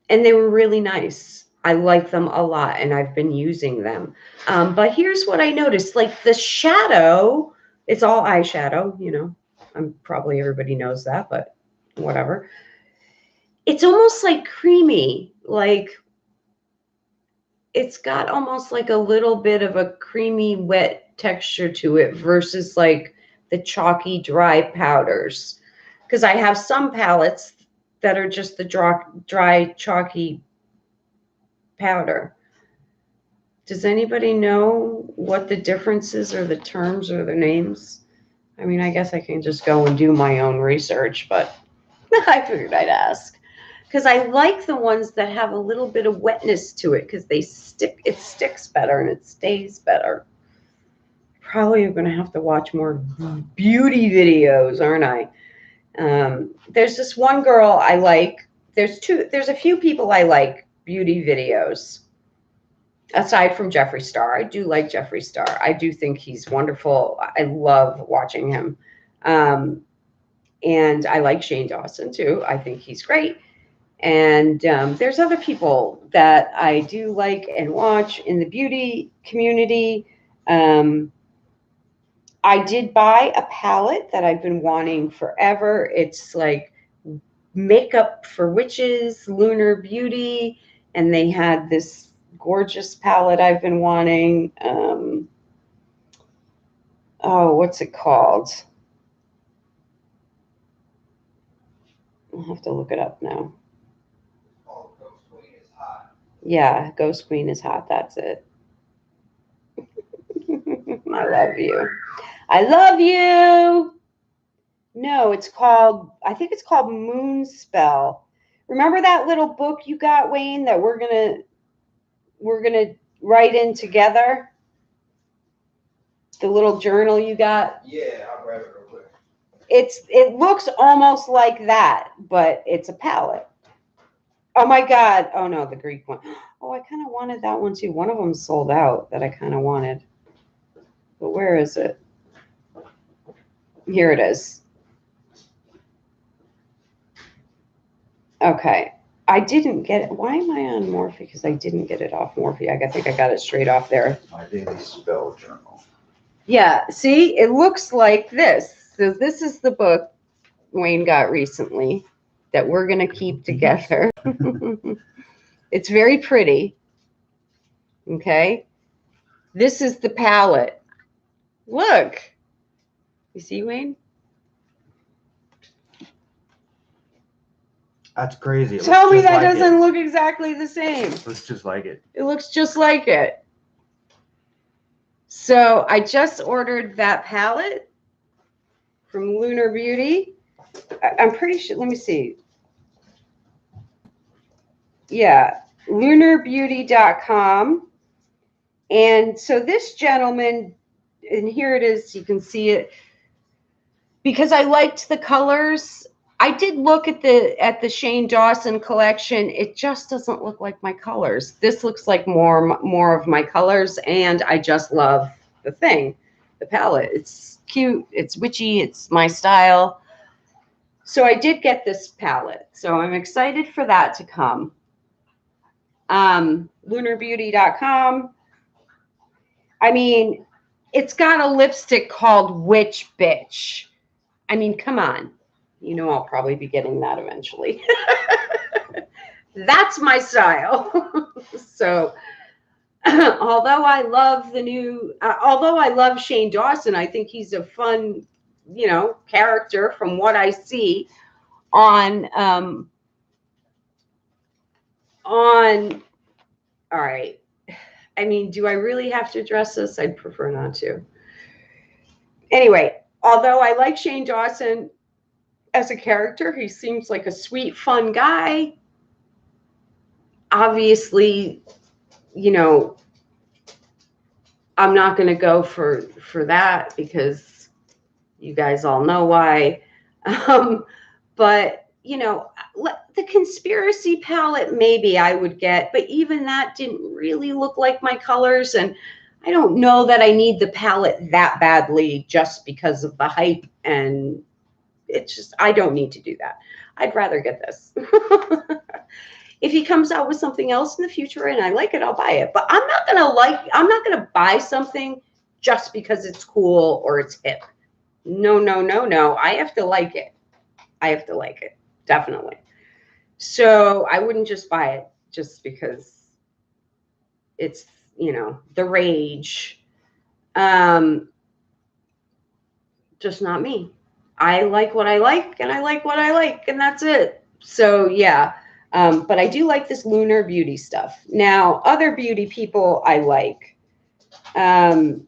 they were really nice. I like them a lot, and I've been using them. But here's what I noticed. Like, the shadow, it's all eyeshadow, probably everybody knows that, but whatever. It's almost like creamy. Like, it's got almost like a little bit of a creamy, wet texture to it versus like the chalky, dry powders. Because I have some palettes that are just the dry, chalky powder. Does anybody know what the differences or the terms or the names? I mean, I guess I can just go and do my own research, but I figured I'd ask. Because I like the ones that have a little bit of wetness to it because it sticks better and it stays better. Probably going to have to watch more beauty videos, aren't I? There's this one girl I like. There's a few people I like beauty videos. Aside from Jeffree Star, I do like Jeffree Star. I do think he's wonderful. I love watching him. And I like Shane Dawson too. I think he's great. And there's other people that I do like and watch in the beauty community. I did buy a palette that I've been wanting forever. It's like Makeup for Witches, Lunar Beauty. And they had this gorgeous palette I've been wanting. Oh, what's it called? I'll have to look it up now. Oh, Ghost Queen is hot. Yeah, Ghost Queen is hot. That's it. I love you. I love you. No, it's called, I think it's called Moonspell. Remember that little book you got, Wayne, that we're gonna write in together? The little journal you got? Yeah, I'll grab it real quick. It looks almost like that, but it's a palette. Oh my God. Oh no, the Greek one. Oh, I kind of wanted that one too. One of them sold out that I kind of wanted. But where is it? Here it is. Okay. I didn't get it. Why am I on Morphe? Because I didn't get it off Morphe. I think I got it straight off there. My daily spell journal. Yeah. See, it looks like this. So this is the book Wayne got recently that we're going to keep together. It's very pretty. Okay. This is the palette. Look. You see, Wayne? That's crazy. Tell me that doesn't look exactly the same. It looks just like it. It looks just like it. So I just ordered that palette from Lunar Beauty. I'm pretty sure, let me see. Yeah, lunarbeauty.com. And so this gentleman, and here it is, you can see it. Because I liked the colors, I did look at the Shane Dawson collection. It just doesn't look like my colors. This looks like more of my colors, and I just love the palette. It's cute, it's witchy, it's my style. So I did get this palette. So I'm excited for that to come. Lunarbeauty.com. I mean, it's got a lipstick called Witch Bitch. I mean, come on. You know I'll probably be getting that eventually. That's my style. So although I love Shane Dawson, I think he's a fun, character from what I see on all right. I mean, do I really have to address this? I'd prefer not to. Anyway, although I like Shane Dawson as a character, he seems like a sweet, fun guy. Obviously, I'm not going to go for that because you guys all know why. But, the conspiracy palette, maybe I would get, but even that didn't really look like my colors. And I don't know that I need the palette that badly just because of the hype. And it's just, I don't need to do that. I'd rather get this. If he comes out with something else in the future and I like it, I'll buy it. But I'm not going to buy something just because it's cool or it's hip. No. I have to like it. Definitely. So I wouldn't just buy it just because it's, the rage. Just not me. I like what I like, and I like what I like, and that's it. So yeah. But I do like this Lunar Beauty stuff. Now, other beauty people I like. And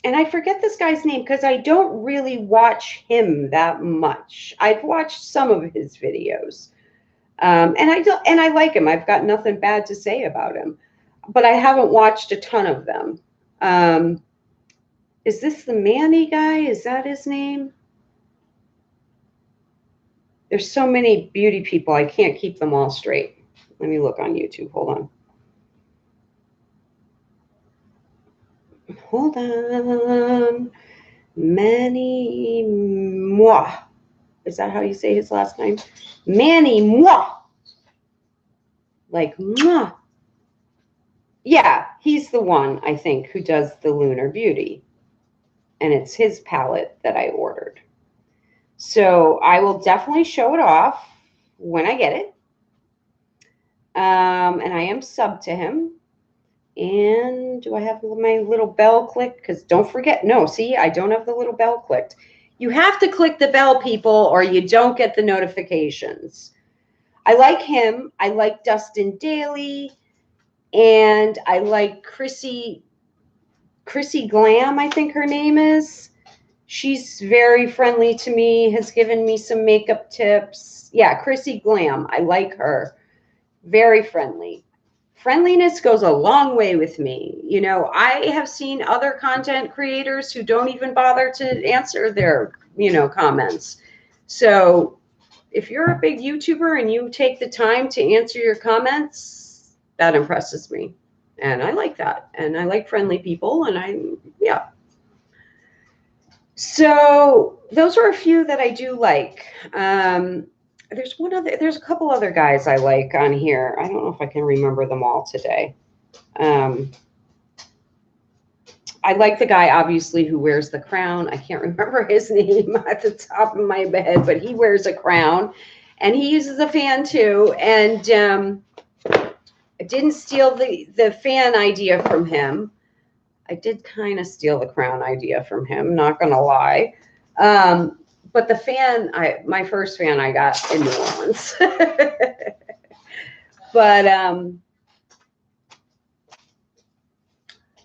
I forget this guy's name because I don't really watch him that much. I've watched some of his videos. And I like him. I've got nothing bad to say about him. But I haven't watched a ton of them. Is this the Manny guy? Is that his name? There's so many beauty people, I can't keep them all straight. Let me look on YouTube. Hold on. Manny Moi. Is that how you say his last name? Manny Moi. Like Moi. Yeah, he's the one, I think, who does the Lunar Beauty. And it's his palette that I ordered. So I will definitely show it off when I get it. And I am sub to him. And do I have my little bell clicked? Because don't forget, no, see, I don't have the little bell clicked. You have to click the bell, people, or you don't get the notifications. I like him. I like Dustin Daly. And I like Chrissy Glam, I think her name is. She's very friendly to me, has given me some makeup tips. Yeah, Chrissy Glam. I like her. Very friendly. Friendliness goes a long way with me. You know, I have seen other content creators who don't even bother to answer their, comments. So if you're a big YouTuber and you take the time to answer your comments, that impresses me. And I like that. And I like friendly people. And yeah. So those are a few that I do like. There's a couple other guys I like on here. I don't know if I can remember them all today. I like the guy, obviously, who wears the crown. I can't remember his name at the top of my head, but he wears a crown, and he uses a fan too. And I didn't steal the fan idea from him. I did kind of steal the crown idea from him, not gonna lie. But the fan, my first fan I got in New Orleans. But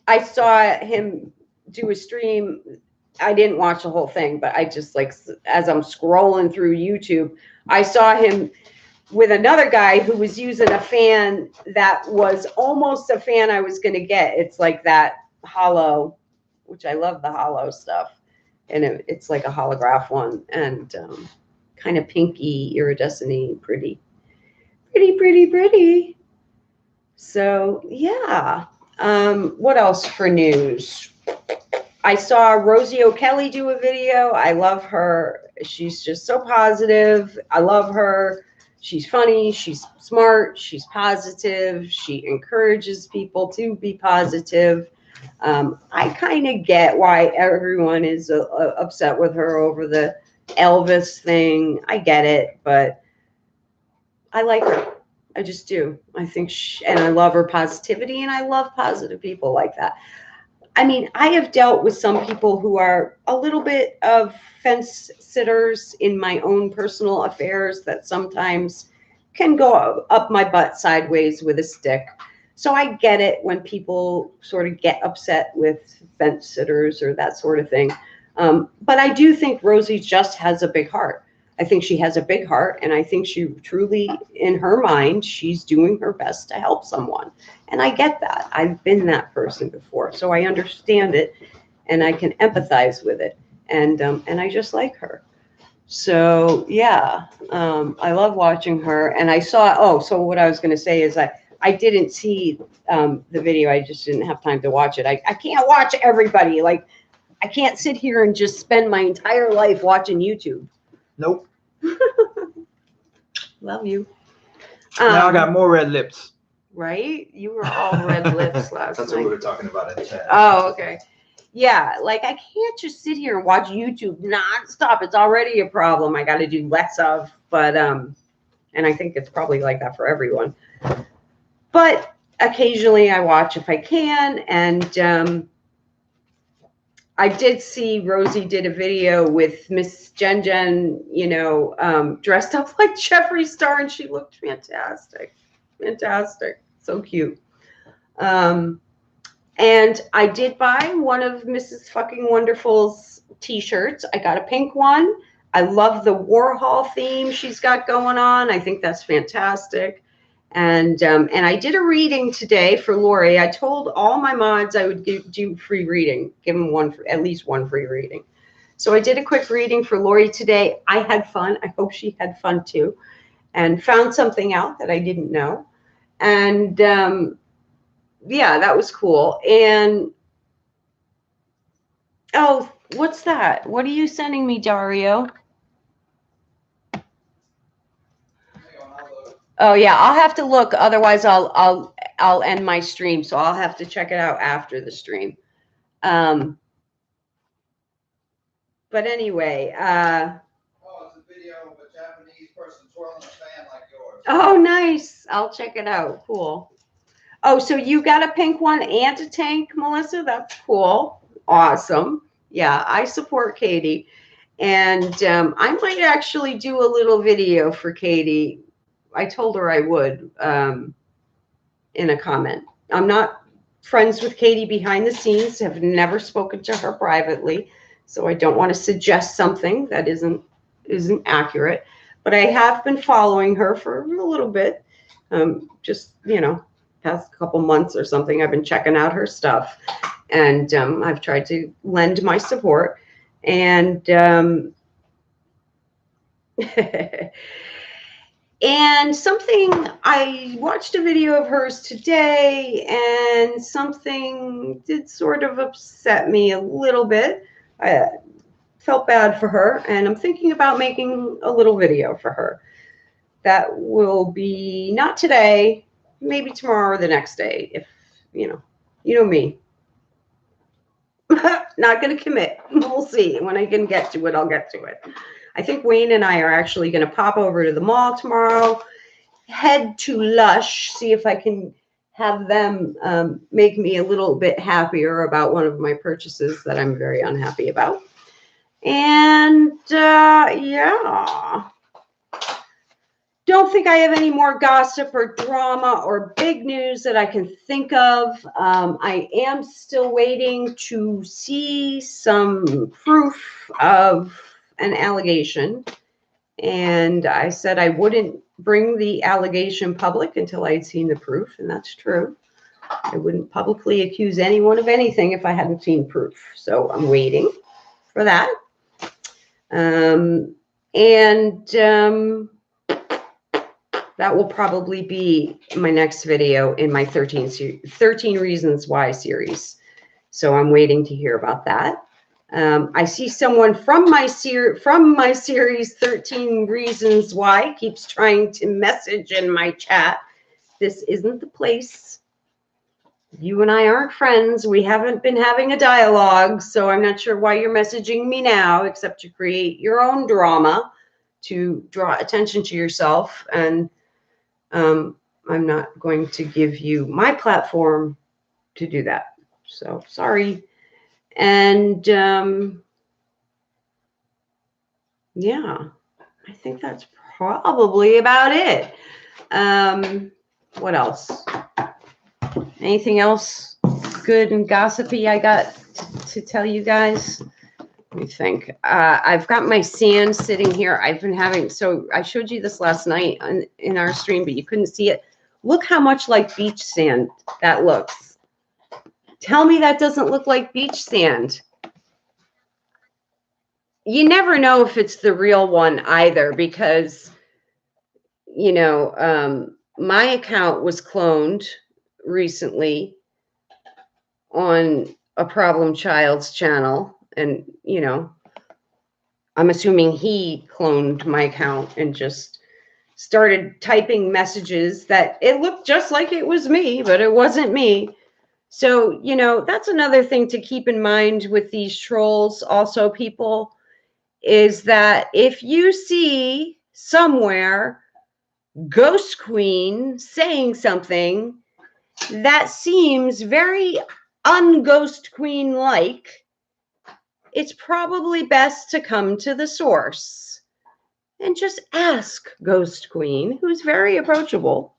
I saw him do a stream. I didn't watch the whole thing, but I just as I'm scrolling through YouTube, I saw him with another guy who was using a fan that was almost a fan I was going to get. It's like that hollow, which I love the hollow stuff. And it's like a holograph one, and kind of pinky, iridescent-y, pretty. So yeah. What else for news? I saw Rosie O'Kelly do a video. I love her. She's just so positive. I love her. She's funny. She's smart. She's positive. She encourages people to be positive. I kind of get why everyone is upset with her over the Elvis thing. I get it, but I like her. I just do. I think and I love her positivity, and I love positive people like that. I mean, I have dealt with some people who are a little bit of fence sitters in my own personal affairs that sometimes can go up my butt sideways with a stick. So I get it when people sort of get upset with fence sitters or that sort of thing. But I do think Rosie just has a big heart. I think she has a big heart, and I think she truly, in her mind, she's doing her best to help someone. And I get that. I've been that person before, so I understand it, and I can empathize with it. And I just like her. So yeah, I love watching her. And I saw. So what I was going to say is I didn't see the video. I just didn't have time to watch it. I can't watch everybody. Like, I can't sit here and just spend my entire life watching YouTube. Nope. Love you. Now I got more red lips. Right? You were all red lips last That's night. what we were talking about in chat. Oh, okay. Yeah, like I can't just sit here and watch YouTube nonstop. It's already a problem I got to do less of. But and I think it's probably like that for everyone. But occasionally I watch if I can, and I did see Rosie did a video with Miss Jen, dressed up like Jeffree Star, and she looked fantastic. Fantastic. So cute. And I did buy one of Mrs. Fucking Wonderful's t-shirts. I got a pink one. I love the Warhol theme she's got going on. I think that's fantastic. And I did a reading today for Lori. I told all my mods I would do free reading, give them at least one free reading. So I did a quick reading for Lori today. I had fun. I hope she had fun too, and found something out that I didn't know. And yeah, that was cool. And oh, what's that? What are you sending me, Dario? Oh yeah, I'll have to look. Otherwise, I'll end my stream. So I'll have to check it out after the stream. But anyway, oh, it's a video of a Japanese person twirling a fan like yours. Oh, nice. I'll check it out. Cool. Oh, so you got a pink one and a tank, Melissa? That's cool. Awesome. Yeah, I support Katie. And I might actually do a little video for Katie. I told her I would in a comment. I'm not friends with Katie behind the scenes, have never spoken to her privately. So I don't want to suggest something that isn't accurate. But I have been following her for a little bit. Just, past couple months or something, I've been checking out her stuff. And I've tried to lend my support. And and something, I watched a video of hers today, and something did sort of upset me a little bit. I felt bad for her, and I'm thinking about making a little video for her. That will be not today, maybe tomorrow or the next day, if, you know me. Not going to commit. We'll see. When I can get to it, I'll get to it. I think Wayne and I are actually going to pop over to the mall tomorrow, head to Lush, see if I can have them make me a little bit happier about one of my purchases that I'm very unhappy about. And yeah. Don't think I have any more gossip or drama or big news that I can think of. I am still waiting to see some proof of an allegation. And I said I wouldn't bring the allegation public until I'd seen the proof, and that's true. I wouldn't publicly accuse anyone of anything if I hadn't seen proof. So I'm waiting for that. That will probably be my next video in my 13 Reasons Why series. So I'm waiting to hear about that. I see someone from my series 13 Reasons Why keeps trying to message in my chat. This isn't the place. You and I aren't friends. We haven't been having a dialogue, so I'm not sure why you're messaging me now, except to create your own drama to draw attention to yourself. And I'm not going to give you my platform to do that. So sorry. And yeah, I think that's probably about it. What else? Anything else good and gossipy I got to tell you guys? Let me think. I've got my sand sitting here. I've been having, so I showed you this last night in our stream, but you couldn't see it. Look how much like beach sand that looks. Tell me that doesn't look like beach sand. You never know if it's the real one either, because, my account was cloned recently on a Problem Child's channel. And, I'm assuming he cloned my account and just started typing messages that it looked just like it was me, but it wasn't me. So, that's another thing to keep in mind with these trolls also, people, is that if you see somewhere Ghost Queen saying something that seems very un-Ghost Queen-like, it's probably best to come to the source and just ask Ghost Queen, who's very approachable,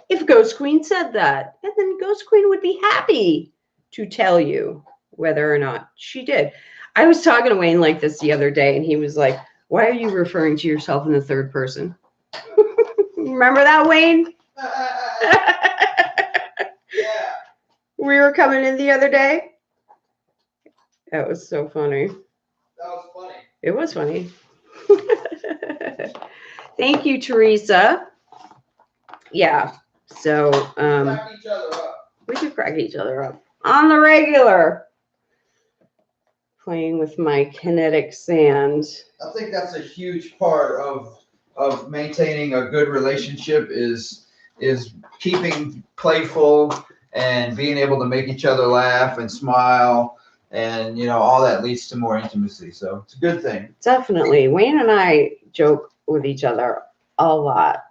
if Ghost Queen said that. And then Ghost Queen would be happy to tell you whether or not she did. I was talking to Wayne like this the other day, and he was like, why are you referring to yourself in the third person? Remember that, Wayne? Yeah. We were coming in the other day. That was so funny. That was funny. It was funny. Thank you, Teresa. Yeah. So Crack each other up. we do crack each other up on the regular. Playing with my kinetic sand. I think that's a huge part of maintaining a good relationship is keeping playful and being able to make each other laugh and smile, and all that leads to more intimacy. So it's a good thing. Definitely. Wayne and I joke with each other a lot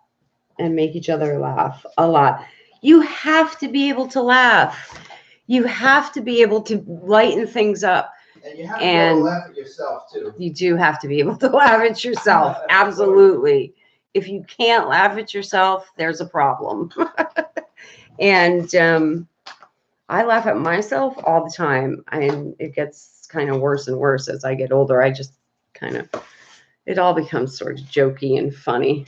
and make each other laugh a lot. You have to be able to laugh. You have to be able to lighten things up. And you have to be able to laugh at yourself too. You do have to be able to laugh at yourself. Absolutely. If you can't laugh at yourself, there's a problem. And I laugh at myself all the time. And it gets kind of worse and worse as I get older. I just kind of, it all becomes sort of jokey and funny.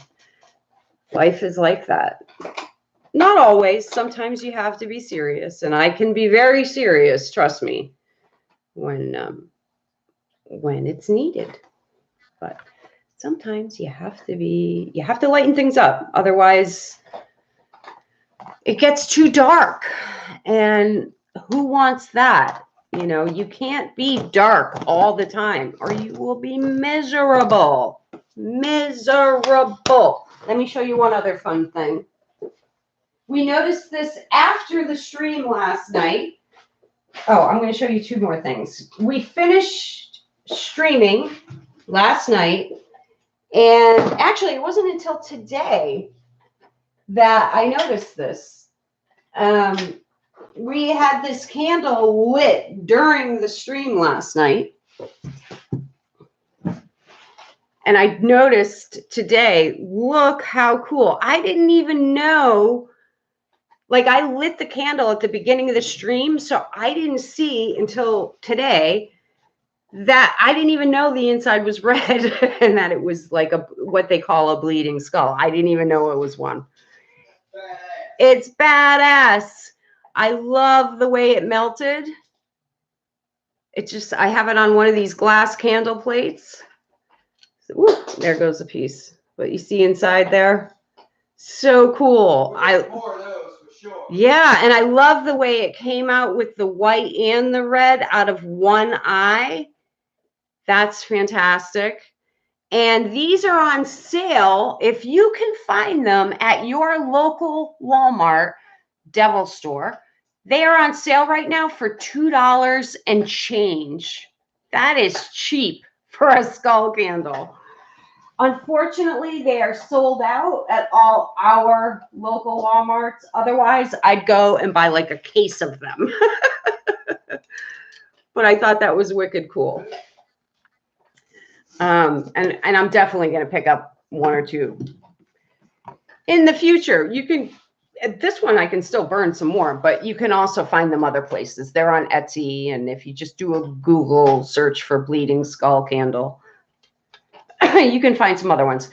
Life is like that. Not always. Sometimes you have to be serious. And I can be very serious, trust me, when it's needed. But sometimes you have to lighten things up. Otherwise, it gets too dark. And who wants that? You know, you can't be dark all the time or you will be miserable. Miserable. Let me show you one other fun thing. We noticed this after the stream last night. Oh, I'm going to show you two more things. We finished streaming last night, and actually it wasn't until today that I noticed this. We had this candle lit during the stream last night, and I noticed today, look how cool. I didn't even know, like I lit the candle at the beginning of the stream, so I didn't see until today that I didn't even know the inside was red and that it was like what they call a bleeding skull. I didn't even know it was one. It's badass. I love the way it melted. It just, I have it on one of these glass candle plates. Ooh, there goes a piece. But you see inside there? So cool. More of those for sure. Yeah, and I love the way it came out with the white and the red out of one eye. That's fantastic. And these are on sale if you can find them at your local Walmart Devil store. They are on sale right now for $2 and change. That is cheap for a skull candle. Unfortunately, they are sold out at all our local Walmarts. Otherwise, I'd go and buy like a case of them. But I thought that was wicked cool. And I'm definitely going to pick up one or two in the future. You can, this one I can still burn some more, but you can also find them other places. They're on Etsy, and if you just do a Google search for bleeding skull candle, you can find some other ones.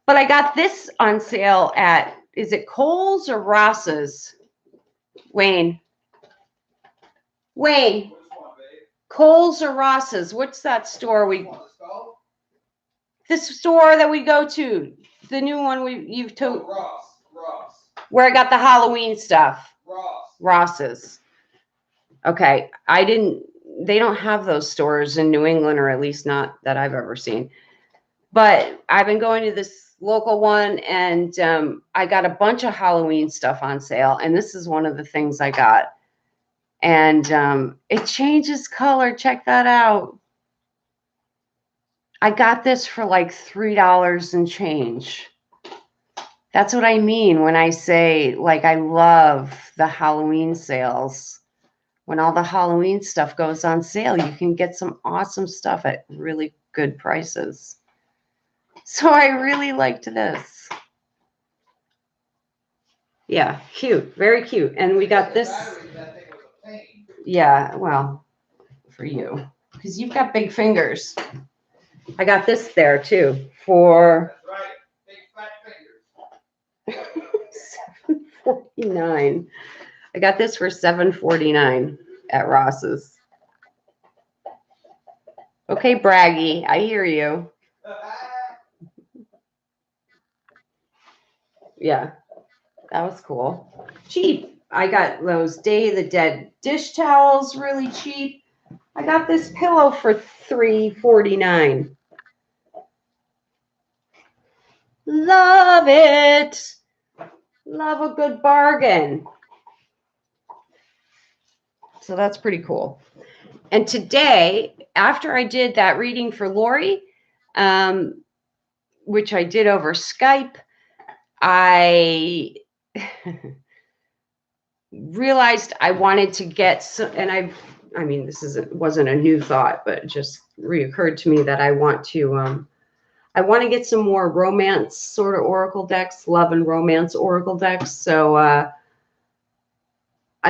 But I got this on sale at, is it Kohl's or Ross's? Wayne. Kohl's or Ross's? What's that store this store that we go to? The new one you've told. Ross. Where I got the Halloween stuff. Ross's. Okay. They don't have those stores in New England, or at least not that I've ever seen. But I've been going to this local one, and I got a bunch of Halloween stuff on sale, and this is one of the things I got. And it changes color. Check that out. I got this for like $3 and change. That's what I mean when I say, like, I love the Halloween sales. When all the Halloween stuff goes on sale, you can get some awesome stuff at really good prices. So I really liked this. Yeah, cute. Very cute. And we got this. Yeah, well, for you. Because you've got big fingers. I got this there, too, for... That's right. Big fat fingers. $7.49. I got this for $7.49 at Ross's. Okay, Braggy, I hear you. Yeah, that was cool. Cheap. I got those Day of the Dead dish towels really cheap. I got this pillow for $3.49. Love it. Love a good bargain. So that's pretty cool. And today, after I did that reading for Lori, which I did over Skype, I realized I wanted to get some, and I mean, this wasn't a new thought, but it just reoccurred to me that I want to get some more romance sort of oracle decks, love and romance oracle decks. So I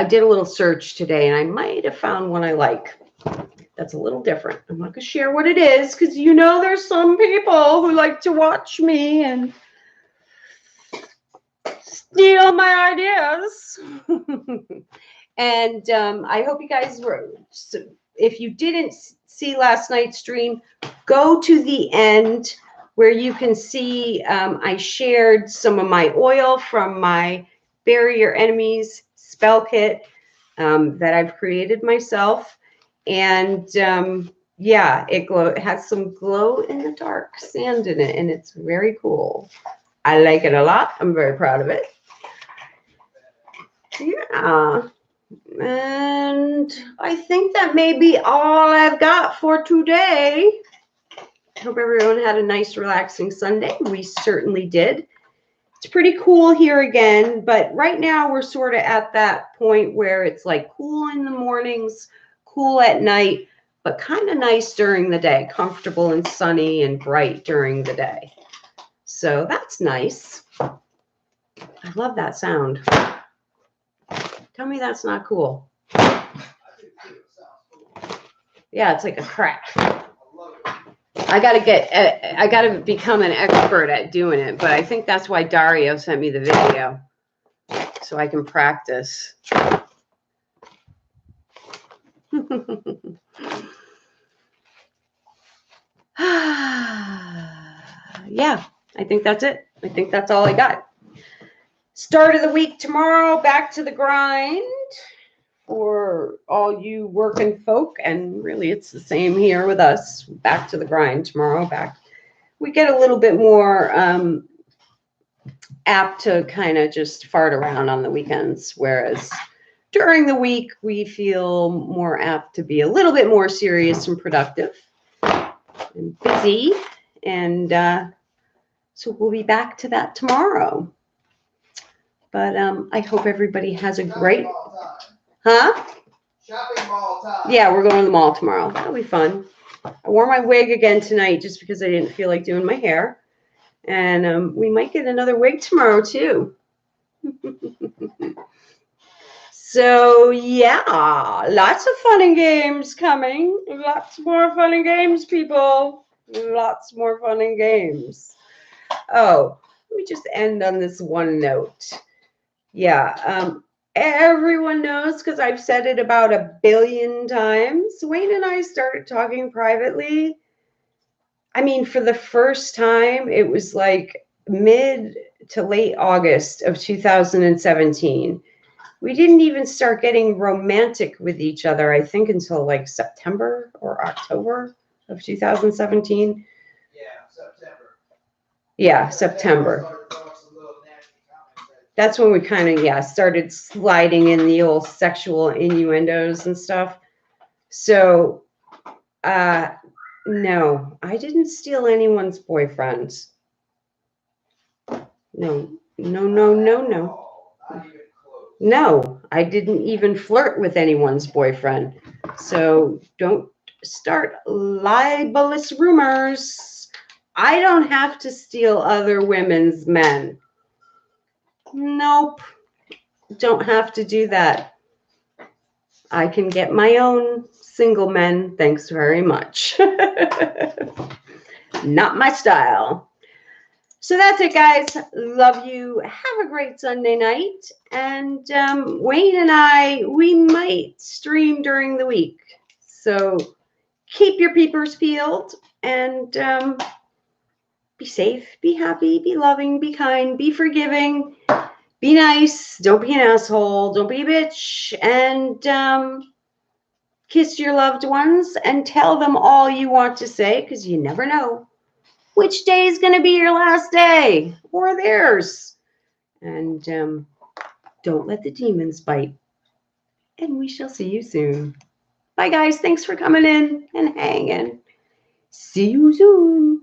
did a little search today, and I might have found one I like. That's a little different. I'm not going to share what it is because there's some people who like to watch me and steal my ideas. And I hope you guys were, if you didn't see last night's stream, go to the end where you can see I shared some of my oil from my Bury Your Enemies spell kit that I've created myself. And yeah, it has some glow in the dark sand in it, and it's very cool. I like it a lot. I'm very proud of it. Yeah. And I think that may be all I've got for today. Hope everyone had a nice, relaxing Sunday. We certainly did. It's pretty cool here again, but right now we're sort of at that point where it's like cool in the mornings, cool at night, but kind of nice during the day, comfortable and sunny and bright during the day. So that's nice. I love that sound. Tell me that's not cool. Yeah, it's like a crack. I gotta become an expert at doing it, but I think that's why Dario sent me the video, so I can practice. Yeah, I think that's it. I think that's all I got. Start of the week tomorrow, back to the grind for all you working folk, and really it's the same here with us. Back to the grind tomorrow. We get a little bit more apt to kind of just fart around on the weekends, whereas during the week we feel more apt to be a little bit more serious and productive and busy, and so we'll be back to that tomorrow. But I hope everybody has a great... Huh? Shopping mall time. Yeah, we're going to the mall tomorrow. That'll be fun. I wore my wig again tonight just because I didn't feel like doing my hair. And we might get another wig tomorrow, too. So, yeah, lots of fun and games coming. Lots more fun and games, people. Lots more fun and games. Oh, let me just end on this one note. Yeah, everyone knows, because I've said it about 1 billion times, Wayne and I started talking privately. I mean, for the first time, it was like mid to late August of 2017. We didn't even start getting romantic with each other, I think, until like September or October of 2017. Yeah, September. Yeah, September. That's when we kind of, started sliding in the old sexual innuendos and stuff. So, no, I didn't steal anyone's boyfriend. No. No, I didn't even flirt with anyone's boyfriend. So don't start libelous rumors. I don't have to steal other women's men. Nope, don't have to do that. I can get my own single men, thanks very much. Not my style. So that's it, guys. Love you. Have a great Sunday night. And Wayne and I, we might stream during the week. So keep your peepers peeled and be safe, be happy, be loving, be kind, be forgiving, be nice, don't be an asshole, don't be a bitch, and kiss your loved ones and tell them all you want to say, because you never know which day is going to be your last day or theirs. And don't let the demons bite. And we shall see you soon. Bye, guys. Thanks for coming in and hanging. See you soon.